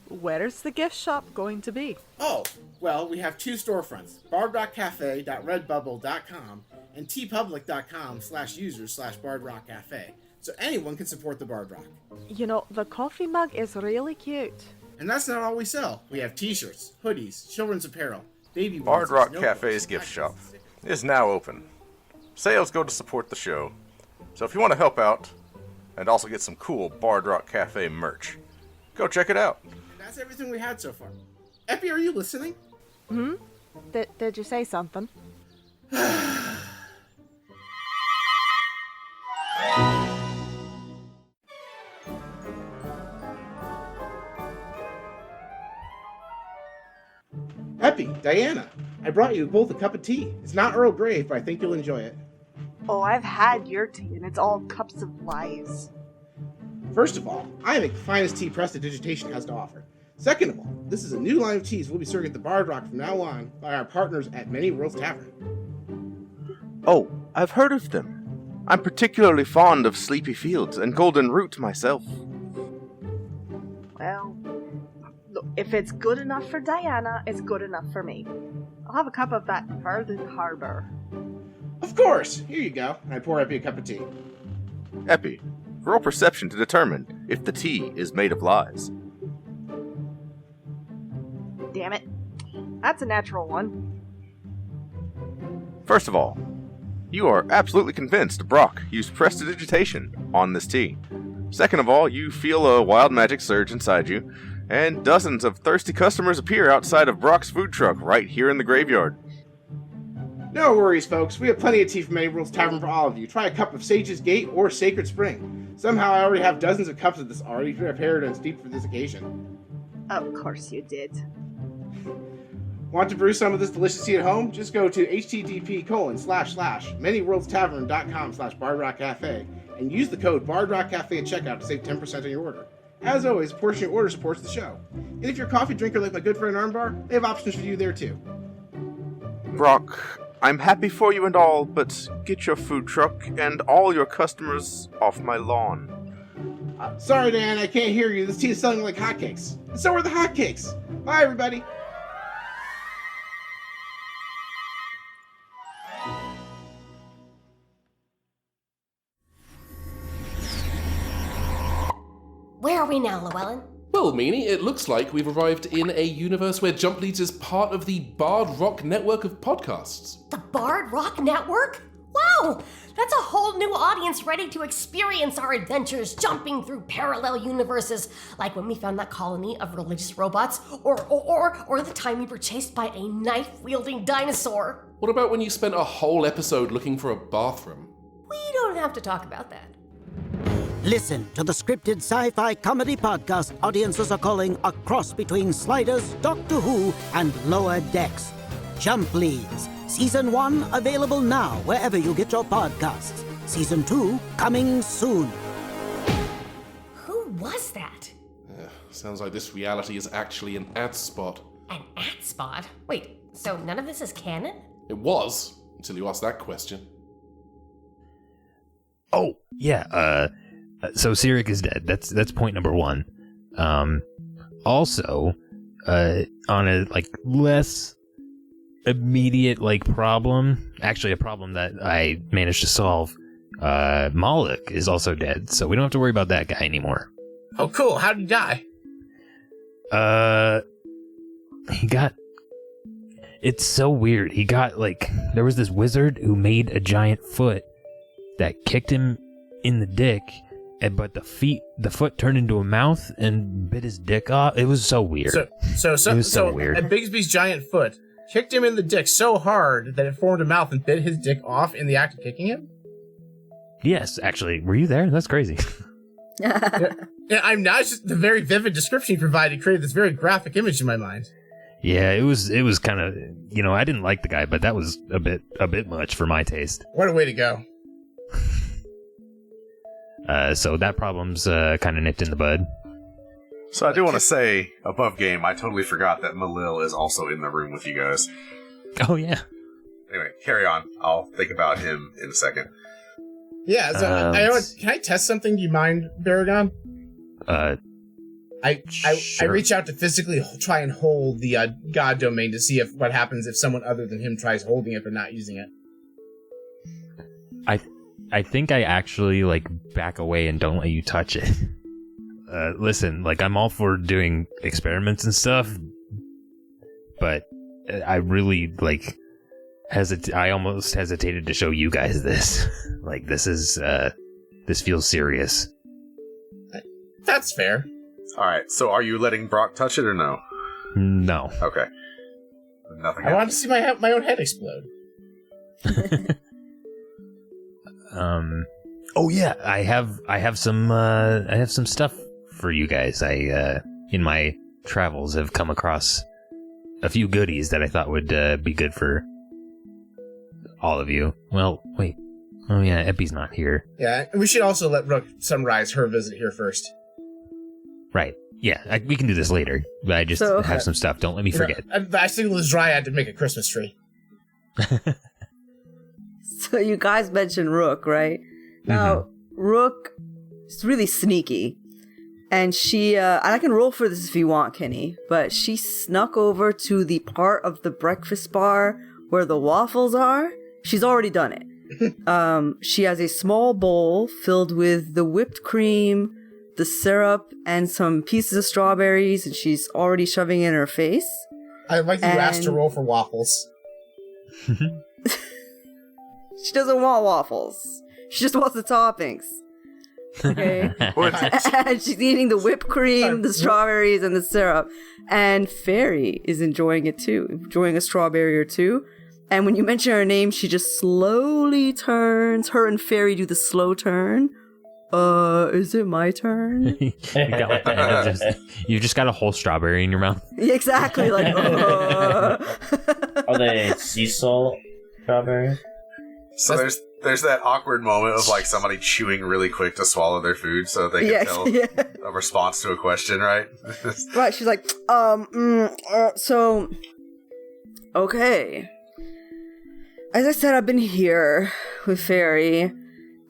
where's the gift shop going to be? Oh, well, we have two storefronts, bardrockcafe.redbubble.com and tpublic.com/users/bardrockcafe, so anyone can support the Bard Rock. You know, the coffee mug is really cute. And that's not all we sell. We have t-shirts, hoodies, children's apparel, baby Bard onesies, Rock notebooks, Cafe's gift shop stickers. is now open. Sales go to support the show. So if you want to help out and also get some cool Bard Rock Cafe merch, go check it out. That's everything we had so far. Epi, are you listening? Did you say something? Epi, Diana, I brought you both a cup of tea. It's not Earl Grey, but I think you'll enjoy it. Oh, I've had your tea, and it's all cups of lies. First of all, I make the finest tea prestidigitation has to offer. Second of all, this is a new line of teas we'll be serving at the Bard Rock from now on by our partners at Many Worlds Tavern. Oh, I've heard of them. I'm particularly fond of Sleepy Fields and Golden Root myself. Well, look, if it's good enough for Diana, it's good enough for me. I'll have a cup of that Verdant Harbor. Of course! Here you go. And I pour Epi a cup of tea. Epi, roll perception to determine if the tea is made of lies. Damn it. That's a natural one. First of all, you are absolutely convinced Brock used prestidigitation on this tea. Second of all, you feel a wild magic surge inside you, and dozens of thirsty customers appear outside of Brock's food truck right here in the graveyard. No worries, folks. We have plenty of tea from Many Worlds Tavern for all of you. Try a cup of Sage's Gate or Sacred Spring. Somehow I already have dozens of cups of this already prepared and steeped for this occasion. Of course you did. Want to brew some of this delicious tea at home? Just go to http://manyworldstavern.com/bardrockcafe and use the code BardrockCafe at checkout to save 10% on your order. As always, a portion of your order supports the show. And if you're a coffee drinker like my good friend Armbar, they have options for you there too. Brock, I'm happy for you and all, but get your food truck and all your customers off my lawn. Sorry, Dan, I can't hear you. This tea is selling like hotcakes. And so are the hotcakes. Bye, everybody. Where are we now, Llewellyn? Well, Meanie, it looks like we've arrived in a universe where Jump Leads is part of the Bard Rock network of podcasts. The Bard Rock Network? Wow! That's a whole new audience ready to experience our adventures jumping through parallel universes, like when we found that colony of religious robots, or the time we were chased by a knife-wielding dinosaur. What about when you spent a whole episode looking for a bathroom? We don't have to talk about that. Listen to the scripted sci-fi comedy podcast audiences are calling a cross between Sliders, Doctor Who, and Lower Decks. Jump Leads. Season 1 available now wherever you get your podcasts. Season 2 coming soon. Who was that? Sounds like this reality is actually an ad spot. An ad spot? Wait, so none of this is canon? It was, until you asked that question. Oh, yeah, so Cyric is dead. That's point number 1. Also, on a, less immediate, problem, actually a problem that I managed to solve, Moloch is also dead, so we don't have to worry about that guy anymore. Oh, cool. How'd he die? It's so weird. He got, there was this wizard who made a giant foot that kicked him in the dick, but the foot turned into a mouth and bit his dick off. It was so weird. So weird. Bigsby's giant foot kicked him in the dick so hard that it formed a mouth and bit his dick off in the act of kicking him? Yes, actually. Were you there? That's crazy. Yeah, I'm not. Just the very vivid description you provided created this very graphic image in my mind. Yeah, it was kind of, I didn't like the guy, but that was a bit much for my taste. What a way to go. So that problem's kind of nipped in the bud. So I do want to say, above game, I totally forgot that Malil is also in the room with you guys. Oh, yeah. Anyway, carry on. I'll think about him in a second. Yeah, so can I test something? Do you mind, Baragon? I reach out to physically try and hold the god domain to see what happens if someone other than him tries holding it but not using it. I think I actually back away and don't let you touch it. Listen, I'm all for doing experiments and stuff, but I really I almost hesitated to show you guys this. This feels serious. That's fair. Alright, so are you letting Brock touch it or no? No. Okay. Nothing I wanted to see my own head explode. Oh yeah, I have some stuff for you guys. I in my travels have come across a few goodies that I thought would be good for all of you. Well, wait. Oh yeah, Epi's not here. Yeah, we should also let Rook summarize her visit here first. Right. Yeah, we can do this later. But I just have some stuff. Don't let me forget. I signaled this Dryad to make a Christmas tree. So you guys mentioned Rook, right? Now, Rook is really sneaky. And she, I can roll for this if you want, Kenny, but she snuck over to the part of the breakfast bar where the waffles are. She's already done it. She has a small bowl filled with the whipped cream, the syrup, and some pieces of strawberries, and she's already shoving it in her face. I'd like you asked to roll for waffles. She doesn't want waffles. She just wants the toppings. Okay. And she's eating the whipped cream, the strawberries, and the syrup. And Fairy is enjoying it too, enjoying a strawberry or two. And when you mention her name, she just slowly turns. Her and Fairy do the slow turn. Is it my turn? You just got a whole strawberry in your mouth. Exactly. Are they sea salt strawberries? So there's that awkward moment of somebody chewing really quick to swallow their food so they can tell a response to a question, right? Right, she's like, so, okay. As I said, I've been here with Fairy,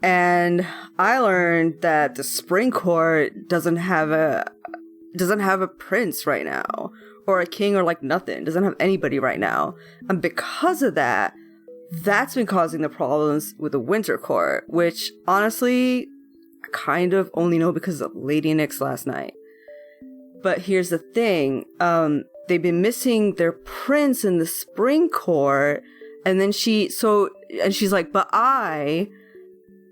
and I learned that the Spring Court doesn't have a prince right now, or a king, or nothing. Doesn't have anybody right now, and because of that, that's been causing the problems with the Winter Court, which honestly, kind of only know because of Lady Nyx last night. But here's the thing. They've been missing their prince in the spring court. And then she's like, but I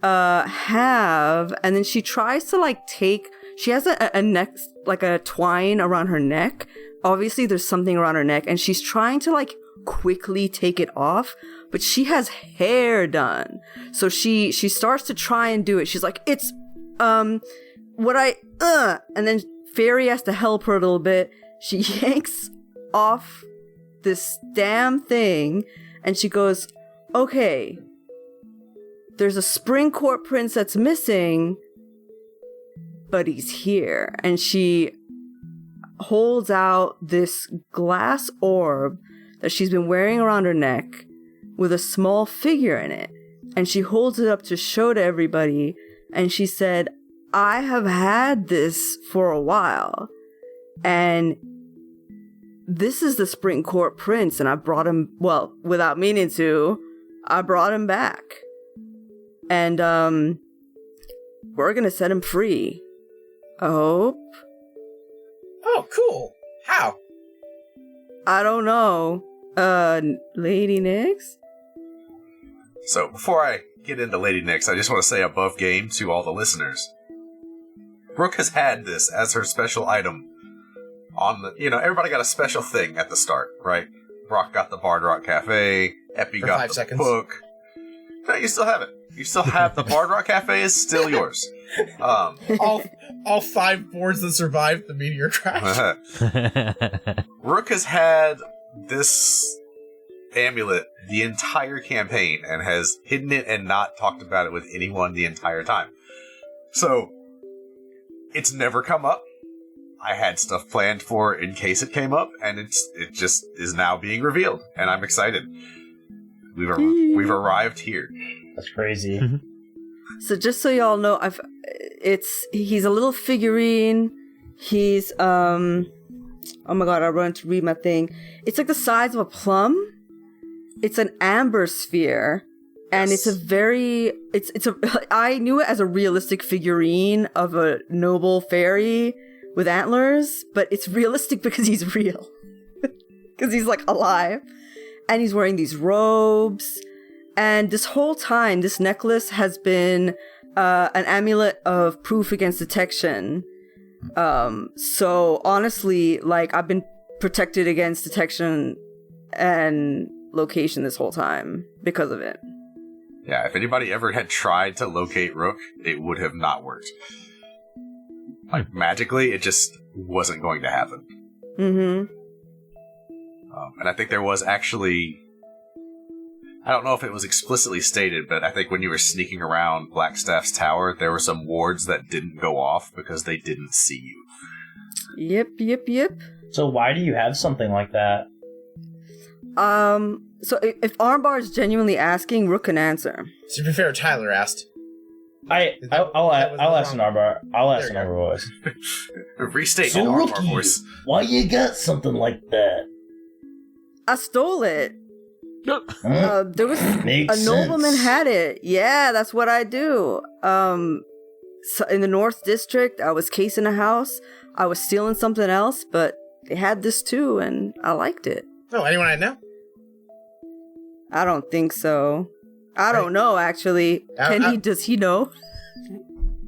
have, and then she tries to like she has a neck, like a twine around her neck. Obviously there's something around her neck and she's trying to like quickly take it off, but she has hair done. So she starts to try and do it. She's like, it's, and then Fairy has to help her a little bit. She yanks off this damn thing and she goes, okay, there's a spring court prince that's missing, but he's here. And she holds out this glass orb that she's been wearing around her neck with a small figure in it. And she holds it up to show to everybody. And she said, I have had this for a while. And this is the spring court prince. And I brought him, well, without meaning to, I brought him back. And, we're gonna set him free. I hope. Oh, cool. How? I don't know. Lady Nyx? So, before I get into Lady Nyx, I just want to say above game to all the listeners. Brooke has had this as her special item on the, everybody got a special thing at the start, right? Brock got the Bard Rock Cafe, Epi For got 5 the seconds. book. No, you still have it. You still have the Bard Rock Cafe is still yours. All 5 boards that survived the meteor crash. Rook has had this amulet the entire campaign and has hidden it and not talked about it with anyone the entire time. So, it's never come up. I had stuff planned for in case it came up, and it just is now being revealed, and I'm excited. We've arrived here. That's crazy. So just so y'all know, he's a little figurine. He's oh my god, I run to read my thing. It's like the size of a plum. It's an amber sphere, and Yes. I knew it as a realistic figurine of a noble fairy with antlers, but it's realistic because he's real. Because he's like alive. And he's wearing these robes. And this whole time, this necklace has been an amulet of proof against detection. So honestly, like, I've been protected against detection and location this whole time because of it. Yeah, if anybody ever had tried to locate Rook, it would have not worked. Like, magically, it just wasn't going to happen. Mm-hmm. And I think there was actually... I don't know if it was explicitly stated, but I think when you were sneaking around Blackstaff's tower, there were some wards that didn't go off because they didn't see you. Yep. So why do you have something like that? So if Armbar is genuinely asking, Rook can answer. To be fair, Tyler asked. I'll ask an Armbar. I'll ask an Armbar voice. Restate So, an Armbar Rookie, voice. why you got something like that? I stole it. Huh? There was Makes a nobleman sense. had it. Yeah, that's what I do. So in the North District, I was casing a house. I was stealing something else, but they had this too, and I liked it. Oh, anyone I know? I don't think so. I don't know, actually. Does he know?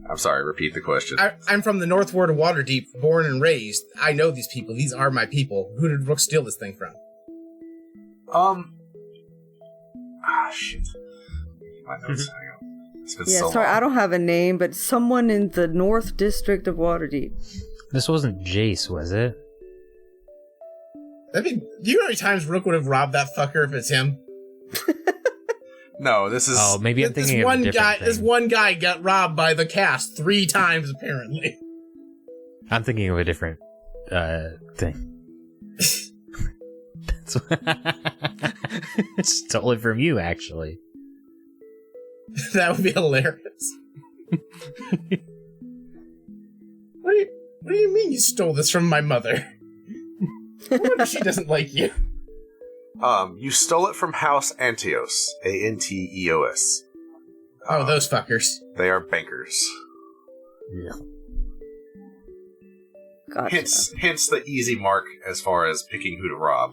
I'm sorry, repeat the question. I'm from the North Ward of Waterdeep, born and raised. I know these people. These are my people. Who did Rook steal this thing from? Shit. My notes, hang on. It's been Yeah, so sorry, long. I don't have a name, but someone in the North District of Waterdeep. This wasn't Jace, was it? Do you know how many times Rook would have robbed that fucker if it's him? No, this is... Oh, maybe I'm thinking of a different thing. This one guy got robbed by the cast 3 times, apparently. I'm thinking of a different thing. Stole it from you, actually. That would be hilarious. What do you mean you stole this from my mother? I wonder if she doesn't like you. You stole it from House Anteos. Anteos. Oh, those fuckers. They are bankers. Gotcha. Hence the easy mark as far as picking who to rob.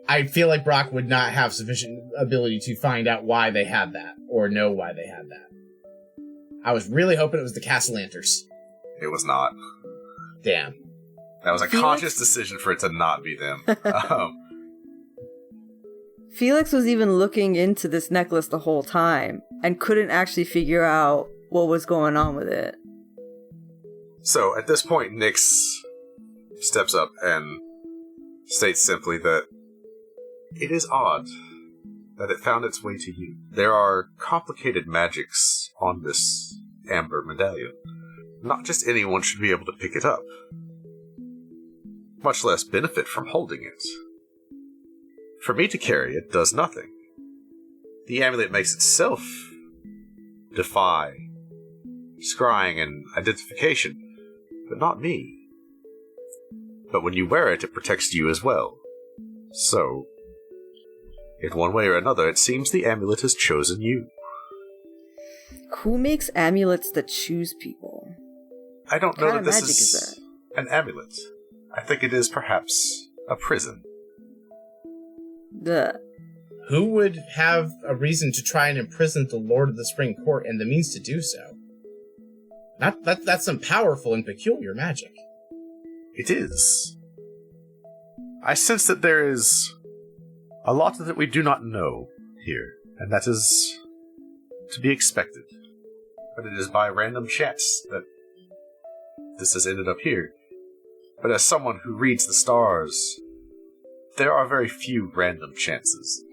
I feel like Brock would not have sufficient ability to find out why they had that, or know why they had that. I was really hoping it was the Castellanters. It was not. Damn. That was a conscious decision for it to not be them. Felix was even looking into this necklace the whole time and couldn't actually figure out what was going on with it. So, at this point, Nyx steps up and states simply that it is odd that it found its way to you. There are complicated magics on this amber medallion. Not just anyone should be able to pick it up, much less benefit from holding it. For me to carry it does nothing. The amulet makes itself defy scrying and identification, but not me. But when you wear it, it protects you as well. So, in one way or another, it seems the amulet has chosen you. Who makes amulets that choose people? I don't know What that kind of this magic is an amulet. I think it is perhaps a prison. Duh. Who would have a reason to try and imprison the Lord of the Spring Court and the means to do so? That's some powerful and peculiar magic. It is. I sense that there is a lot that we do not know here, and that is to be expected. But it is by random chance that this has ended up here. But as someone who reads the stars, there are very few random chances.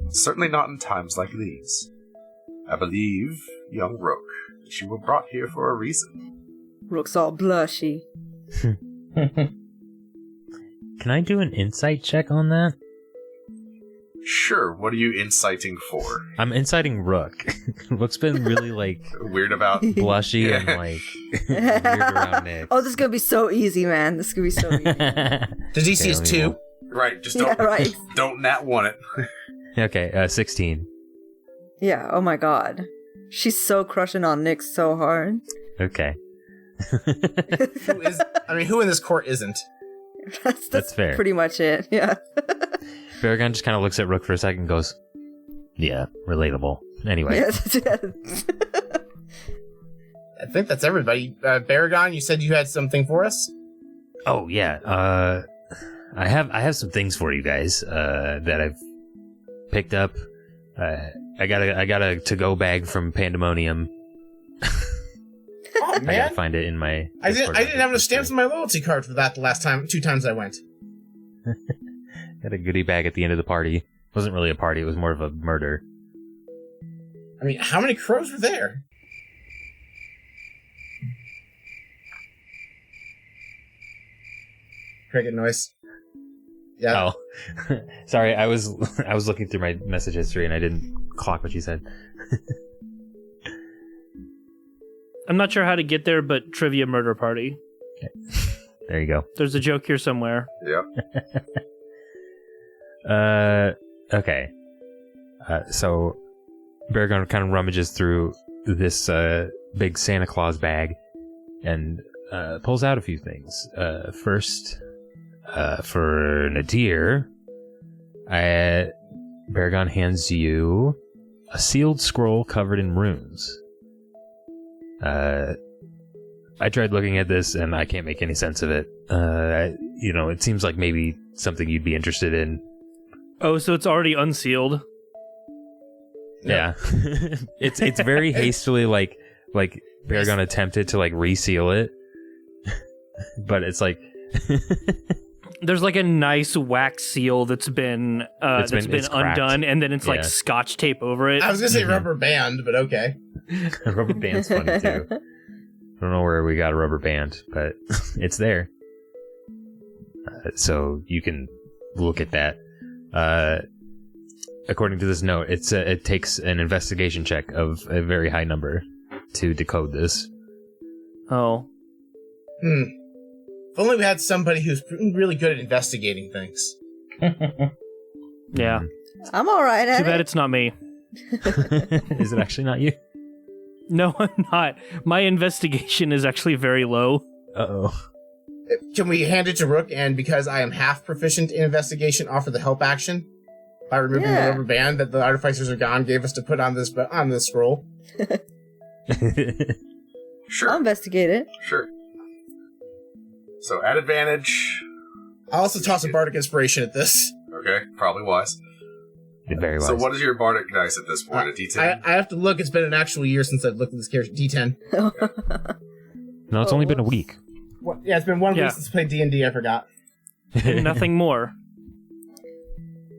Certainly not in times like these. I believe, young Rook, that you were brought here for a reason. Rook's all blushy. Can I do an insight check on that? Sure, what are you inciting for? I'm inciting Rook. Rook's been really, weird about... blushy and, weird around Nick. Oh, this is gonna be so easy, man. This is gonna be so easy. The DC is 2. Right, just don't, Yeah, right. don't nat one it. Okay, 16. Yeah, oh my god. She's so crushing on Nick so hard. Okay. Who in this court isn't? That's fair. Pretty much it, yeah. Baragon just kind of looks at Rook for a second and goes, yeah, relatable. Anyway. Yes. I think that's everybody. Baragon, you said you had something for us? Oh, yeah. I have some things for you guys that I've picked up. I got a to-go bag from Pandemonium. Oh, man. I gotta find it in my... I didn't have enough stamps in my loyalty card for that the last time, 2 times I went. Had a goodie bag at the end of the party. It wasn't really a party, it was more of a murder. I mean, how many crows were there? Cricket noise. Yeah. Oh. Sorry, I was looking through my message history and I didn't clock what you said. I'm not sure how to get there, but trivia murder party. Okay. There you go. There's a joke here somewhere. Yep. Okay. So Baragon kind of rummages through this big Santa Claus bag and pulls out a few things. First, for Nadir, Baragon hands you a sealed scroll covered in runes. I tried looking at this and I can't make any sense of it. It seems like maybe something you'd be interested in. Oh, so it's already unsealed? Yeah. It's very hastily like Baragon attempted to reseal it. But it's like there's a nice wax seal that's been undone, and then it's scotch tape over it. I was gonna say rubber band, but okay. Rubber band's funny too. I don't know where we got a rubber band, but it's there. So you can look at that. According to this note, it takes an investigation check of a very high number to decode this. Oh. If only we had somebody who's really good at investigating things. Yeah. I'm alright at Too bad it. it's not me. Is it actually not you? No, I'm not. My investigation is actually very low. Uh-oh. Can we hand it to Rook, and because I am half proficient in investigation, offer the help action? By removing the rubber band that the Artificers Are Gone gave us to put on this scroll? Sure. I'll investigate it. Sure. So, at advantage... I'll also toss a Bardic Inspiration at this. Okay, probably wise. Very wise. So what is your Bardic dice at this point? A D10? I have to look. It's been an actual year since I've looked at this character. D10. No, it's only been a week. Yeah, it's been 1 week since I played D&D. I forgot. Nothing more.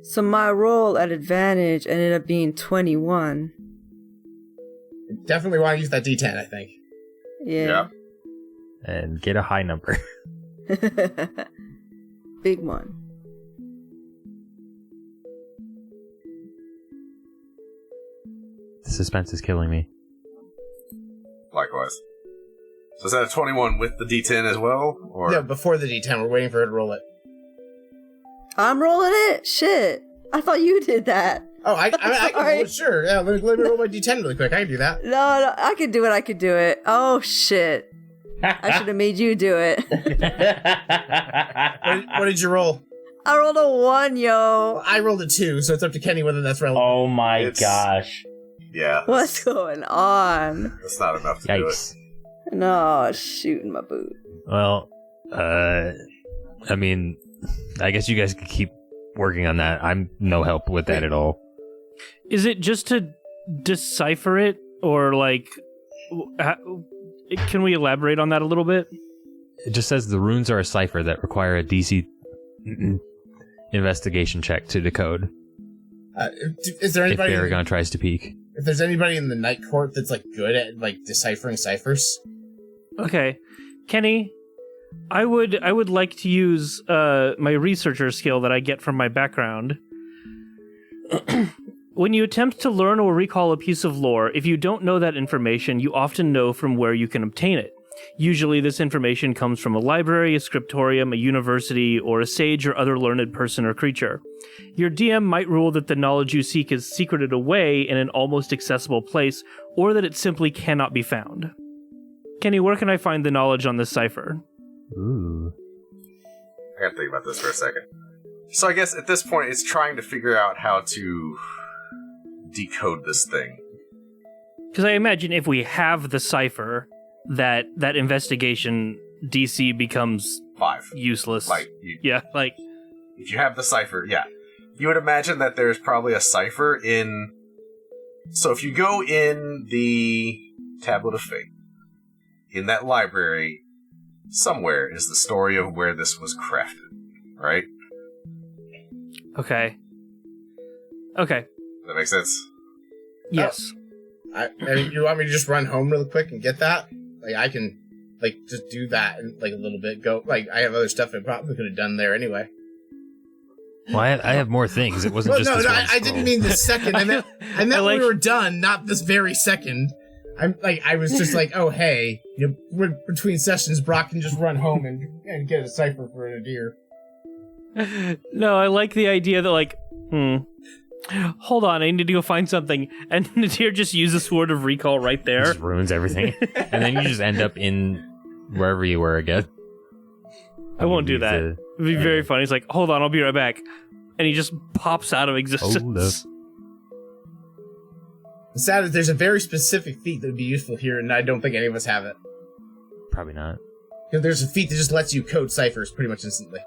So my roll at advantage ended up being 21. Definitely want to use that D10, I think. Yeah. And get a high number. Big one. The suspense is killing me. Likewise. So is that a 21 with the D10 as well? Or? No, before the D10. We're waiting for her to roll it. I'm rolling it? Shit. I thought you did that. Oh, I can roll it, sure. Yeah, let me roll my D10 really quick. I can do that. No, I could do it. Oh, shit. I should have made you do it. What did you roll? I rolled a 1, yo. Well, I rolled a 2, so it's up to Kenny whether that's relevant. Oh my gosh. Yeah. What's going on? That's not enough to do it. No, shooting my boot. Well, I mean, I guess you guys could keep working on that. I'm no help with that at all. Is it just to decipher it, or like, can we elaborate on that a little bit? It just says the runes are a cipher that require a DC investigation check to decode. Is there anybody? If Baragon tries to peek. If there's anybody in the Night Court that's like good at like deciphering ciphers. Okay, Kenny, I would like to use my researcher skill that I get from my background. When you attempt to learn or recall a piece of lore, if you don't know that information, you often know from where you can obtain it. Usually this information comes from a library, a scriptorium, a university, or a sage or other learned person or creature. Your DM might rule that the knowledge you seek is secreted away in an almost accessible place, or that it simply cannot be found. Kenny, where can I find the knowledge on this cipher? Ooh. I gotta think about this for a second. So I guess at this point it's trying to figure out how to decode this thing. Because I imagine if we have the cipher, that investigation DC becomes 5. Useless. If you have the cipher, you would imagine that there's probably a cipher in. So if you go in the Tablet of Fate, in that library, somewhere is the story of where this was crafted, right? Okay. Does that make sense? Yes. I mean, you want me to just run home really quick and get that? Like, I can, like, just do that in, like, a little bit. Go, like, I have other stuff I probably could have done there anyway. Well, I have more things. It wasn't just this one I didn't mean the second. I meant when we were done, not this very second. I was just like, oh, hey, between sessions, Brock can just run home and get a cipher for a deer. No, I like the idea that, like, hold on, I need to go find something. And Nadir just uses Sword of Recall right there. Just ruins everything. And then you just end up in wherever you were again. I won't do that. It'd be very funny. He's like, hold on, I'll be right back. And he just pops out of existence. It's sad that there's a very specific feat that would be useful here, and I don't think any of us have it. Probably not. Because there's a feat that just lets you code ciphers pretty much instantly.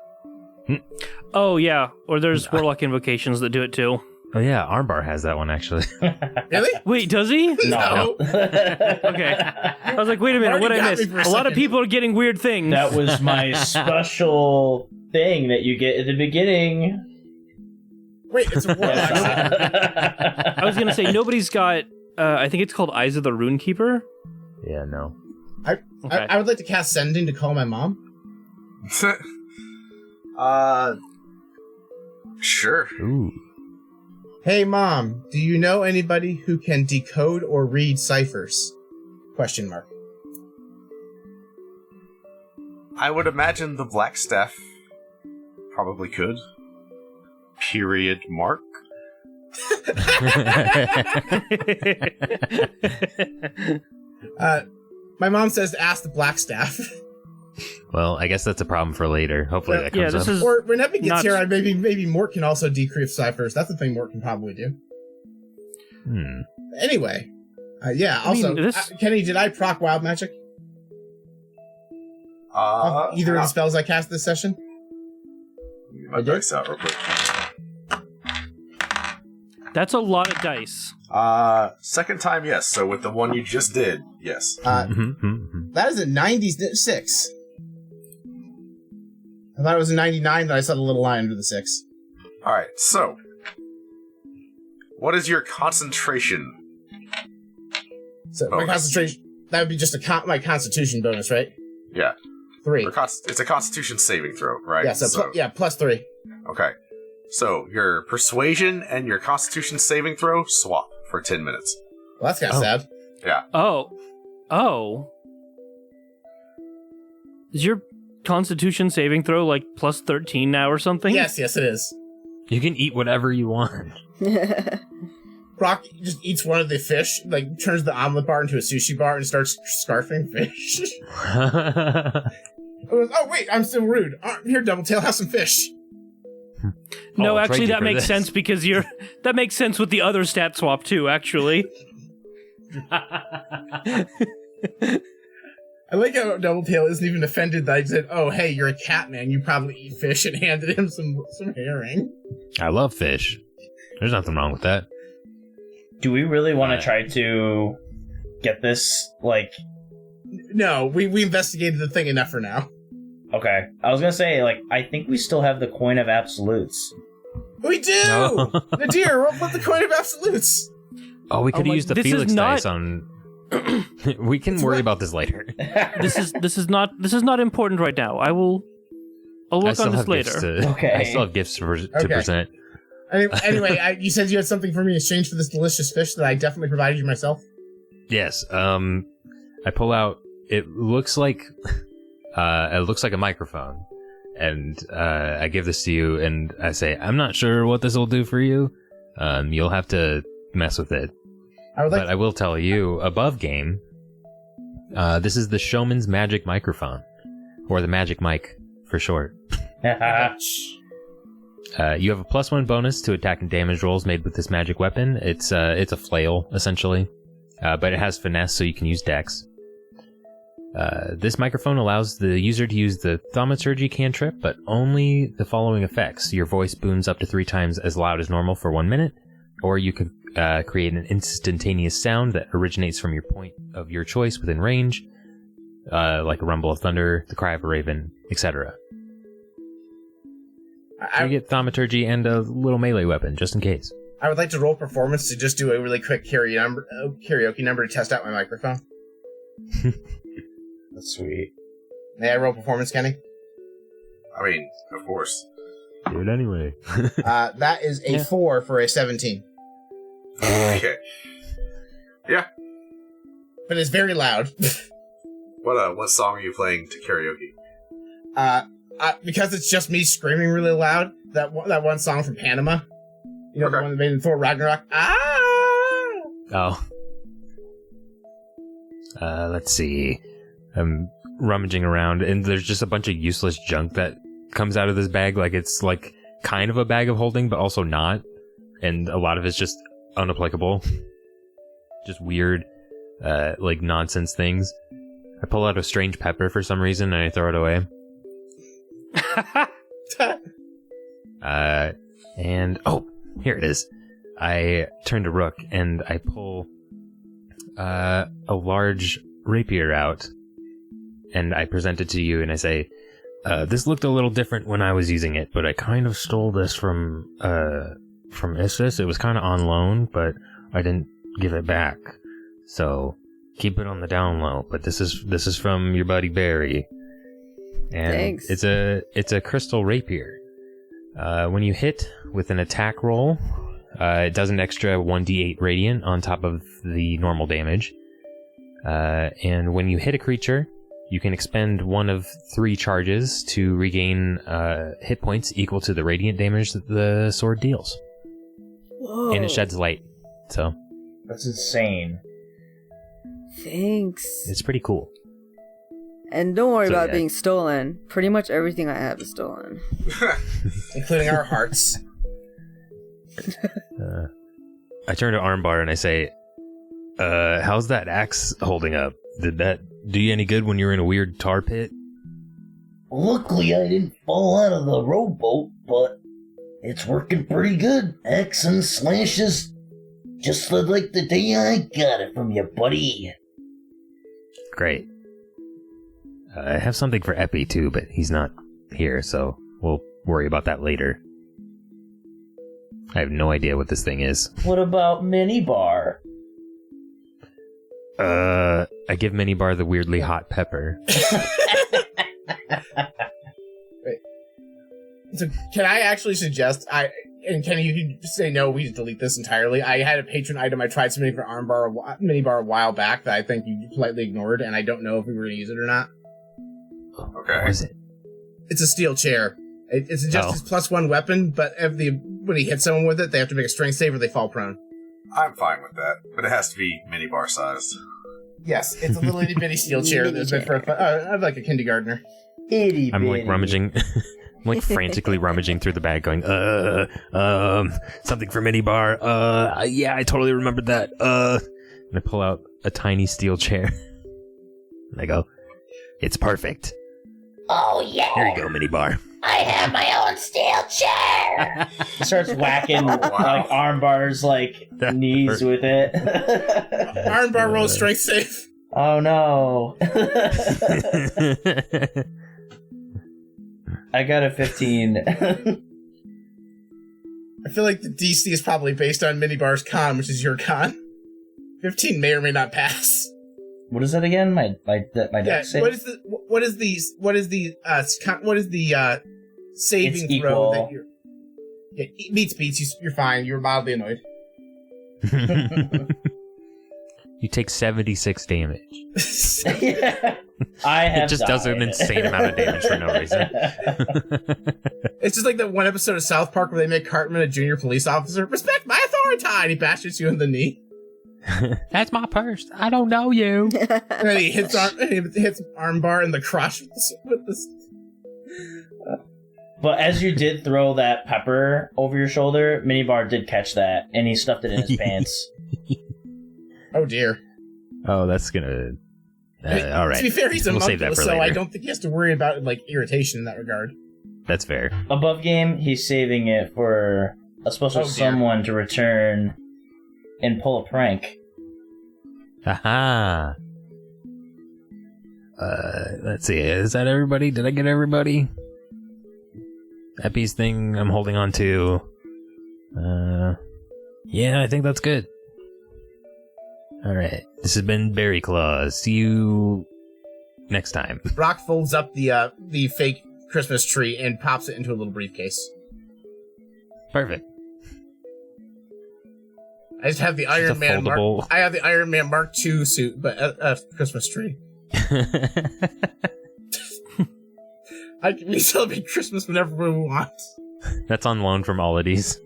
Oh, yeah. Or there's Warlock Invocations that do it, too. Oh, yeah. Armbar has that one, actually. Really? Wait, does he? No. Okay. I was like, wait a minute, what I missed? A lot of people are getting weird things. That was my special thing that you get at the beginning. Wait, it's a Warlock. I was going to say, nobody's got, I think it's called Eyes of the Runekeeper. Yeah, no. I would like to cast Sending to call my mom. Sure. Ooh. Hey, Mom, do you know anybody who can decode or read ciphers? ? I would imagine the Blackstaff probably could. Period mark. My mom says to ask the black staff. Well, I guess that's a problem for later. Hopefully that comes up. Or when Epi gets here, maybe Mort can also decrypt ciphers. That's the thing Mort can probably do. Anyway, Kenny, did I proc wild magic? Either of the spells I cast this session? Get my dice out real quick. That's a lot of dice. Second time, yes. So with the one you just did, yes. That is a 96. I thought it was a 99, but I saw the little line under the 6. Alright, so. What is your concentration? So my concentration, that would be just my constitution bonus, right? Yeah. 3. It's a constitution saving throw, right? Yeah, plus 3. Okay. So your persuasion and your constitution saving throw swap for 10 minutes. Well, that's kind of sad. Yeah. Oh. Is your constitution saving throw like plus 13 now or something? Yes, it is. You can eat whatever you want. Brock just eats one of the fish, like turns the omelet bar into a sushi bar and starts scarfing fish. Oh wait, I'm still rude. Here, Doubletail, have some fish. No, actually, that makes sense because that makes sense with the other stat swap too. Actually, I like how Doubletail isn't even offended that I said, "Oh, hey, you're a cat man. You probably eat fish," and handed him some herring. I love fish. There's nothing wrong with that. Do we really want to try to get this, like... No, we investigated the thing enough for now. Okay. I was gonna say, like, I think we still have the coin of absolutes. We do! No. Nadir, roll the coin of absolutes! Oh, we could have used the Felix dice on... We can worry about this later. This is not important right now. I'll work on this later. Okay. I still have gifts to present. Anyway, you said you had something for me in exchange for this delicious fish that I definitely provided you myself. Yes. I pull out. It looks like a microphone, and I give this to you, and I say, "I'm not sure what this will do for you. You'll have to mess with it." I will tell you, above game, this is the Showman's Magic Microphone, or the Magic Mic for short. You have a +1 bonus to attack and damage rolls made with this magic weapon. It's a flail, essentially, but it has finesse, so you can use dex. This microphone allows the user to use the thaumaturgy cantrip, but only the following effects. Your voice booms up to 3 times as loud as normal for 1 minute, or you can create an instantaneous sound that originates from your point of your choice within range, like a rumble of thunder, the cry of a raven, etc. You get thaumaturgy and a little melee weapon, just in case. I would like to roll performance to just do a really quick karaoke number to test out my microphone. That's sweet. May I roll performance, Kenny? I mean, of course. Do it anyway. That is a 4 for a 17. Okay. Yeah. But it's very loud. What song are you playing to karaoke? Because it's just me screaming really loud, that one song from Panama. You know, the one that made in Thor Ragnarok? Oh. Let's see. I'm rummaging around, and there's just a bunch of useless junk that comes out of this bag. Like, it's like kind of a bag of holding, but also not. And a lot of it's just unapplicable. Just weird, like nonsense things. I pull out a strange pepper for some reason, and I throw it away. And here it is. I turn to Rook and I pull a large rapier out, and I present it to you, and I say, this looked a little different when I was using it, but I kind of stole this from Istis. It was kind of on loan, but I didn't give it back, so keep it on the down low. But this is from your buddy Barry. And thanks. It's a crystal rapier. When you hit with an attack roll, it does an extra 1d8 radiant on top of the normal damage. And when you hit a creature, you can expend one of 3 charges to regain hit points equal to the radiant damage that the sword deals. Whoa. And it sheds light. So that's insane. Thanks. It's pretty cool. And don't worry So, about yeah. being stolen. Pretty much everything I have is stolen. Including our hearts. I turn to Armbar and I say, how's that axe holding up? Did that do you any good when you were in a weird tar pit? Luckily, I didn't fall out of the rowboat, but it's working pretty good. X and slashes, just like the day I got it from you, buddy. Great. I have something for Epi too, but he's not here, so we'll worry about that later. I have no idea what this thing is. What about Minibar? I give Minibar the weirdly hot pepper. So can I actually suggest and Kenny, you can just say no, we just delete this entirely. I had a patron item I tried submitting for Minibar a while back that I think you politely ignored, and I don't know if we were going to use it or not. Okay. What is it? It's a steel chair. It's just his +1 weapon, but when he hits someone with it, they have to make a strength save or they fall prone. I'm fine with that, but it has to be minibar sized. Yes, it's a little itty bitty steel chair that's meant for like a kindergartner. I'm like rummaging. I'm like frantically rummaging through the bag going, something for Minibar. Yeah, I totally remembered that. And I pull out a tiny steel chair. And I go, it's perfect. Oh, yeah. Here you go, Minibar. I have my own steel chair. He starts whacking like Armbar's like knees with it. Armbar rolls strength save. Oh no. I got a 15. I feel like the DC is probably based on Minibar's con, which is your con. 15 may or may not pass. What is that again? My dex save? What is the saving It's throw equal. that you're? Yeah, beats. You're fine. You're mildly annoyed. You take 76 damage. Yeah. I have It just does an died. insane amount of damage for no reason. It's just like that one episode of South Park where they make Cartman a junior police officer. Respect my authority, and he bashes you in the knee. That's my purse. I don't know you. And then he hits Armbar in the crotch with this. But as you did throw that pepper over your shoulder, Minibar did catch that, and he stuffed it in his pants. Oh dear. Oh, that's gonna. All right. To be fair, he's a We'll save that monk, for so later. I don't think he has to worry about like irritation in that regard. That's fair. Above game, he's saving it for a special Oh, dear. someone to return and pull a prank. Aha. Let's see. Is that everybody? Did I get everybody? Epi's thing I'm holding on to. Yeah, I think that's good. Alright. This has been Berry Claws. See you next time. Brock folds up the fake Christmas tree and pops it into a little briefcase. Perfect. I just have the Just a Iron Man foldable- Mark. I have the Iron Man Mark II suit, but a Christmas tree. We celebrate Christmas whenever we want. That's on loan from Holidays.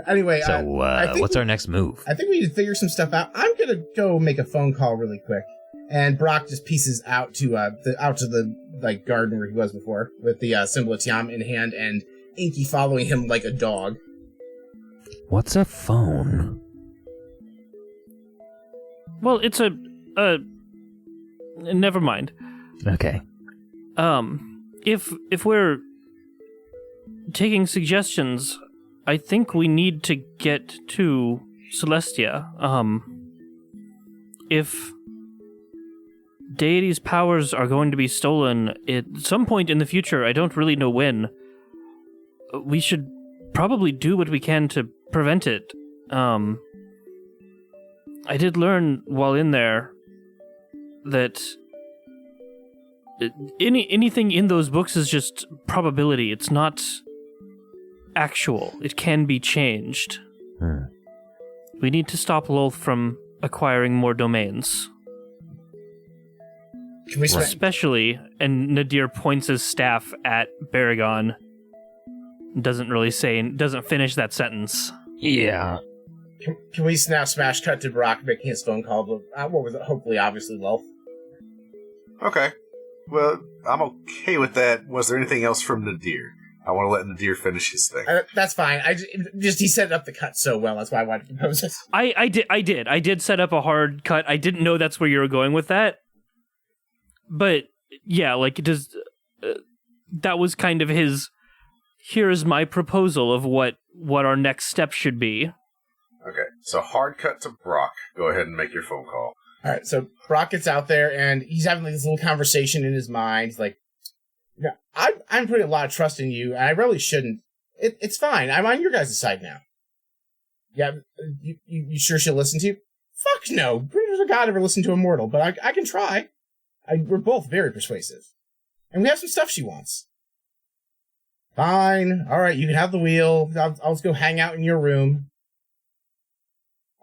Anyway, So, I think what's our next move? I think we need to figure some stuff out. I'm gonna go make a phone call really quick, and Brock just pieces out to the like garden where he was before, with the symbol of Tiam in hand and Inky following him like a dog. What's a phone? Well, it's a never mind. Okay. If we're taking suggestions, I think we need to get to Celestia. If deity's powers are going to be stolen at some point in the future, I don't really know when, we should probably do what we can to prevent it. I did learn while in there that anything in those books is just probability. It's not actual. It can be changed. We need to stop Lolth from acquiring more domains. Can we Especially, and Nadir points his staff at Baragon, doesn't finish that sentence. Yeah. Can we now smash cut to Brock making his phone call? What was it? Hopefully, obviously, Lolth. Okay. Well, I'm okay with that. Was there anything else from Nadir? I want to let Nadir finish his thing. That's fine. He set up the cut so well. That's why I wanted to propose it. I did set up a hard cut. I didn't know that's where you were going with that. But yeah, like that was kind of his. Here's my proposal of what our next step should be. Okay, so hard cut to Brock. Go ahead and make your phone call. All right, so Brock gets out there, and he's having this little conversation in his mind. He's like, "Yeah, I'm putting a lot of trust in you, and I really shouldn't. It's fine. I'm on your guys' side now. Yeah, you sure she'll listen to you? Fuck no. Who does God ever listen to a mortal? But I can try. We're both very persuasive, and we have some stuff she wants. Fine. All right, you can have the wheel. I'll just go hang out in your room."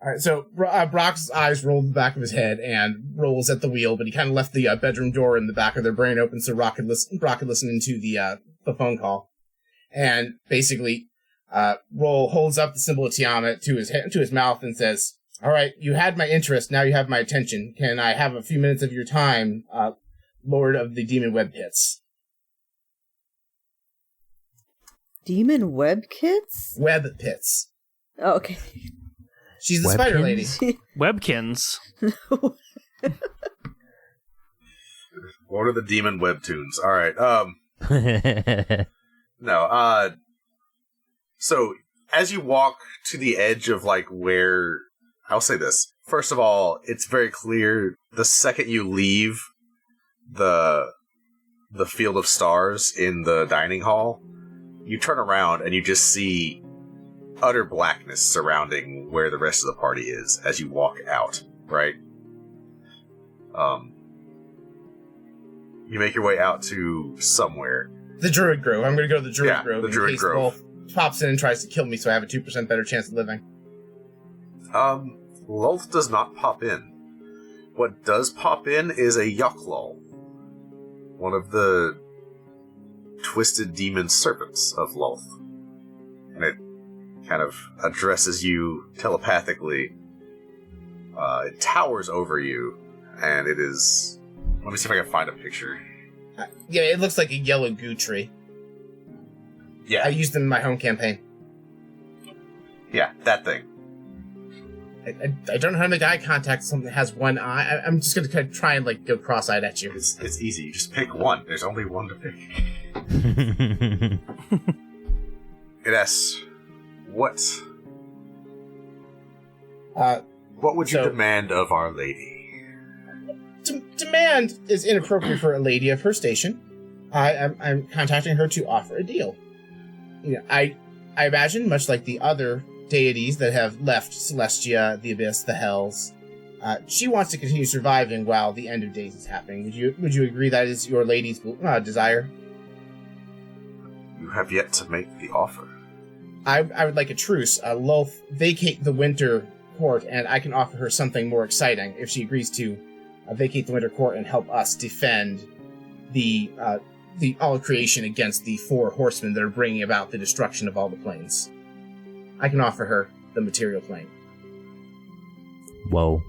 All right, so Brock's eyes roll in the back of his head and rolls at the wheel, but he kind of left the bedroom door in the back of their brain open so Brock could listen into the phone call. And basically, Roll holds up the symbol of Tiamat to his mouth and says, "All right, you had my interest, now you have my attention. Can I have a few minutes of your time, Lord of the Demon Web Pits?" Demon Web Kits? Web Pits. Oh, okay. She's the spider lady. Webkins. What are the demon webtoons? All right. No. So as you walk to the edge of where, I'll say this. First of all, it's very clear the second you leave the field of stars in the dining hall, you turn around and you just see utter blackness surrounding where the rest of the party is as you walk out, right? You make your way out to somewhere. The Druid Grove. I'm going to go to the Druid Grove. The Druid Grove. Wolf pops in and tries to kill me, so I have a 2% better chance of living. Lolth does not pop in. What does pop in is a Yuklal, one of the twisted demon servants of Lolth. And it kind of addresses you telepathically. It towers over you, and it is... Let me see if I can find a picture. Yeah, it looks like a yellow goo tree. Yeah. I used them in my home campaign. Yeah, that thing. I don't know how to make eye contact with something that has one eye. I'm just going to try and go cross-eyed at you. It's easy. You just pick one. There's only one to pick. It asks, what would you demand of Our Lady? Demand is inappropriate for a lady of her station. I'm contacting her to offer a deal. I imagine, much like the other deities that have left Celestia, the Abyss, the Hells, she wants to continue surviving while the end of days is happening. Would you agree that is your lady's desire? You have yet to make the offer. I would like a truce. Lolth vacate the Winter Court, and I can offer her something more exciting if she agrees to vacate the Winter Court and help us defend the all of creation against the 4 horsemen that are bringing about the destruction of all the planes. I can offer her the material plane. Whoa.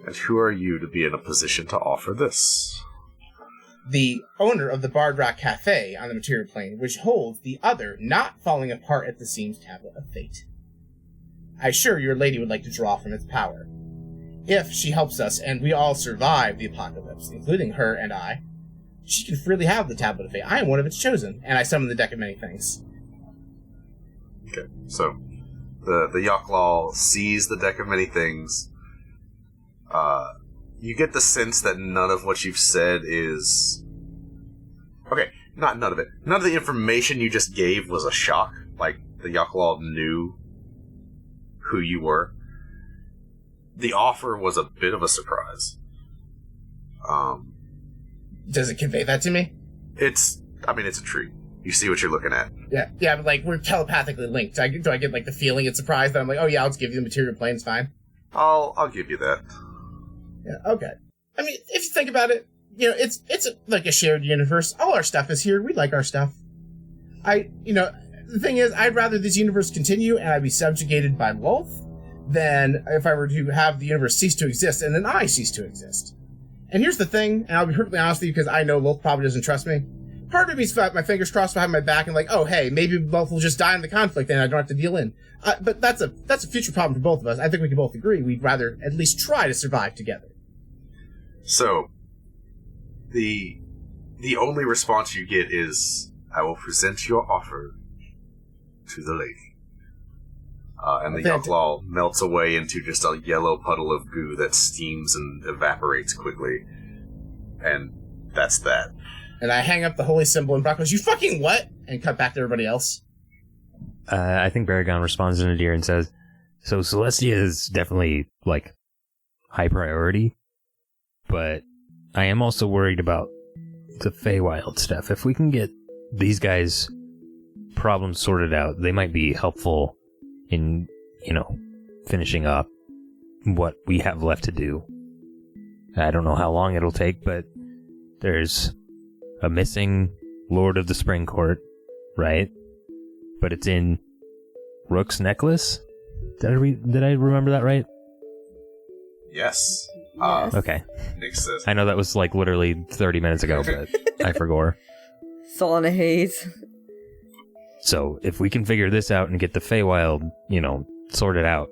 And who are you to be in a position to offer this? The owner of the Bard Rock Cafe on the material plane, which holds the other, not falling apart at the seams tablet of fate. I'm sure your lady would like to draw from its power. If she helps us and we all survive the apocalypse, including her and I, she can freely have the tablet of fate. I am one of its chosen, and I summon the deck of many things. Okay, so the Yuklal sees the deck of many things. You get the sense that none of what you've said is... Okay, not none of it. None of the information you just gave was a shock. Like, the Yuklal knew who you were. The offer was a bit of a surprise. Does it convey that to me? It's a treat. You see what you're looking at. Yeah, but we're telepathically linked. Do I get the feeling it's surprise that I'm like, oh yeah, I'll just give you the material plane, it's fine? I'll give you that. Yeah, okay. I mean, if you think about it, it's like a shared universe. All our stuff is here. We like our stuff. the thing is, I'd rather this universe continue and I'd be subjugated by Lolth than if I were to have the universe cease to exist and then I cease to exist. And here's the thing, and I'll be perfectly honest with you because I know Lolth probably doesn't trust me. Part of me's got my fingers crossed behind my back and like, oh hey, maybe Lolth will just die in the conflict and I don't have to deal in. But that's a future problem for both of us. I think we can both agree we'd rather at least try to survive together. So, the only response you get is, I will present your offer to the lady. And the Yocklaw melts away into just a yellow puddle of goo that steams and evaporates quickly. And that's that. And I hang up the holy symbol and Brock goes, you fucking what? And cut back to everybody else. I think Baragon responds to Nadir and says, so Celestia is definitely, like, high priority, but I am also worried about the Fey Wild stuff. If we can get these guys' problems sorted out, they might be helpful in, finishing up what we have left to do. I don't know how long it'll take, but there's a missing Lord of the Spring Court, right? But it's in Rook's necklace? Did I remember that right? Yes. Okay. Nick says. I know that was like literally 30 minutes ago, but I forgot. Still in a haze. So if we can figure this out and get the Feywild, sorted out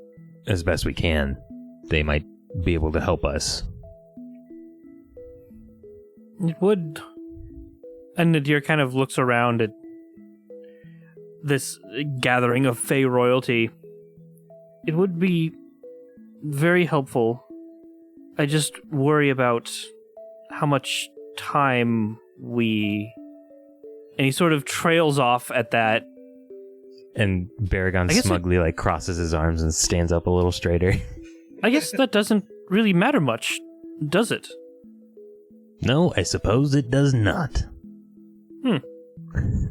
as best we can, they might be able to help us. It would. And Nadir kind of looks around at this gathering of Fey royalty. It would be very helpful. I just worry about how much time we... And he sort of trails off at that. And Baragon smugly crosses his arms and stands up a little straighter. I guess that doesn't really matter much, does it? No, I suppose it does not.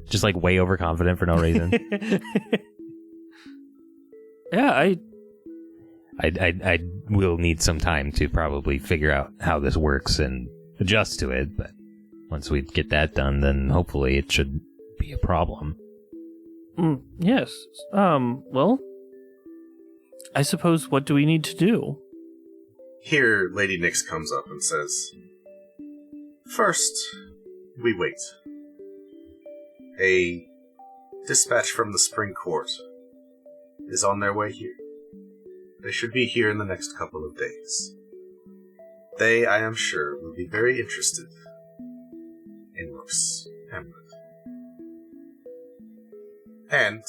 Just way overconfident for no reason. Yeah, I will need some time to probably figure out how this works and adjust to it, but once we get that done, then hopefully it should be a problem. Yes. Well, I suppose what do we need to do? Here, Lady Nyx comes up and says, first, we wait. A dispatch from the Spring Court is on their way here. They should be here in the next couple of days. They, I am sure, will be very interested in Rook's hamlet. And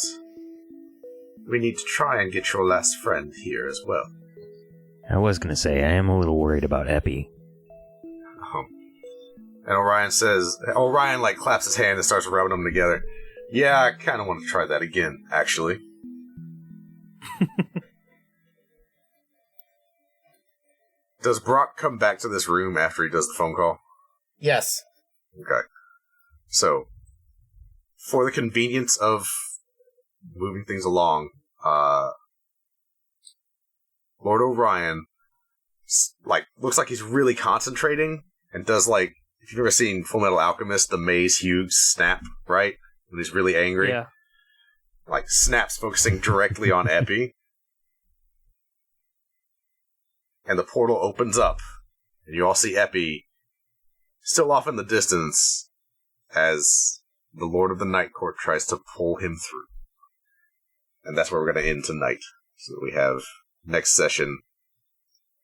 we need to try and get your last friend here as well. I was going to say, I am a little worried about Epi. And Orion claps his hand and starts rubbing them together. Yeah, I kind of want to try that again, actually. Does Brock come back to this room after he does the phone call? Yes. Okay. So, for the convenience of moving things along, Lord Orion, looks like he's really concentrating and does if you've ever seen Full Metal Alchemist, the Maze Hughes snap, right? When he's really angry. Yeah. Snaps focusing directly on Epi. And the portal opens up, and you all see Epi still off in the distance as the Lord of the Night Court tries to pull him through. And that's where we're going to end tonight. So we have next session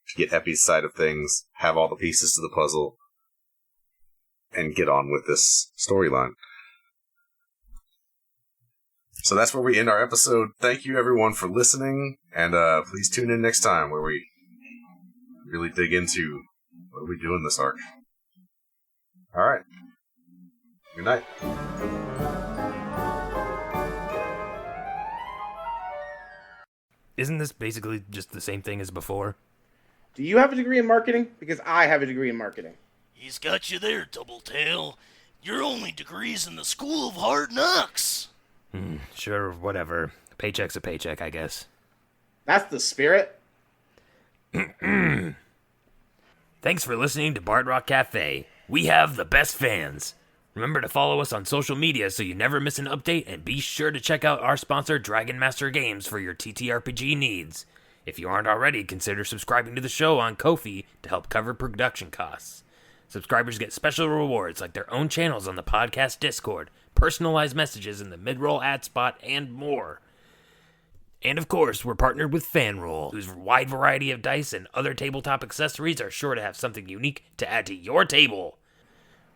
to get Epi's side of things, have all the pieces to the puzzle, and get on with this storyline. So that's where we end our episode. Thank you everyone for listening, and please tune in next time where we really dig into what are we doing this arc. Alright. Good night. Isn't this basically just the same thing as before? Do you have a degree in marketing? Because I have a degree in marketing. He's got you there, Doubletail. Your only degree's in the School of Hard Knocks. Sure, whatever. Paycheck's a paycheck, I guess. That's the spirit. Thanks for listening to Bard Rock Cafe. We have the best fans. Remember to follow us on social media so you never miss an update, and be sure to check out our sponsor, Dragon Master Games, for your TTRPG needs. If you aren't already, consider subscribing to the show on Ko-fi to help cover production costs. Subscribers get special rewards like their own channels on the podcast Discord, personalized messages in the mid-roll ad spot, and more. And of course, we're partnered with FanRoll, whose wide variety of dice and other tabletop accessories are sure to have something unique to add to your table.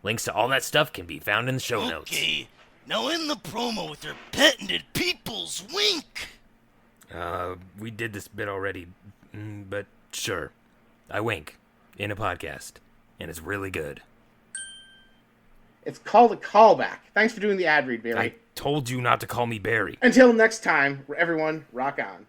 Links to all that stuff can be found in the show notes. Okay, now in the promo with their patented people's wink. We did this bit already, but sure. I wink in a podcast, and it's really good. It's called a callback. Thanks for doing the ad read, Barry. I told you not to call me Barry. Until next time, everyone, rock on.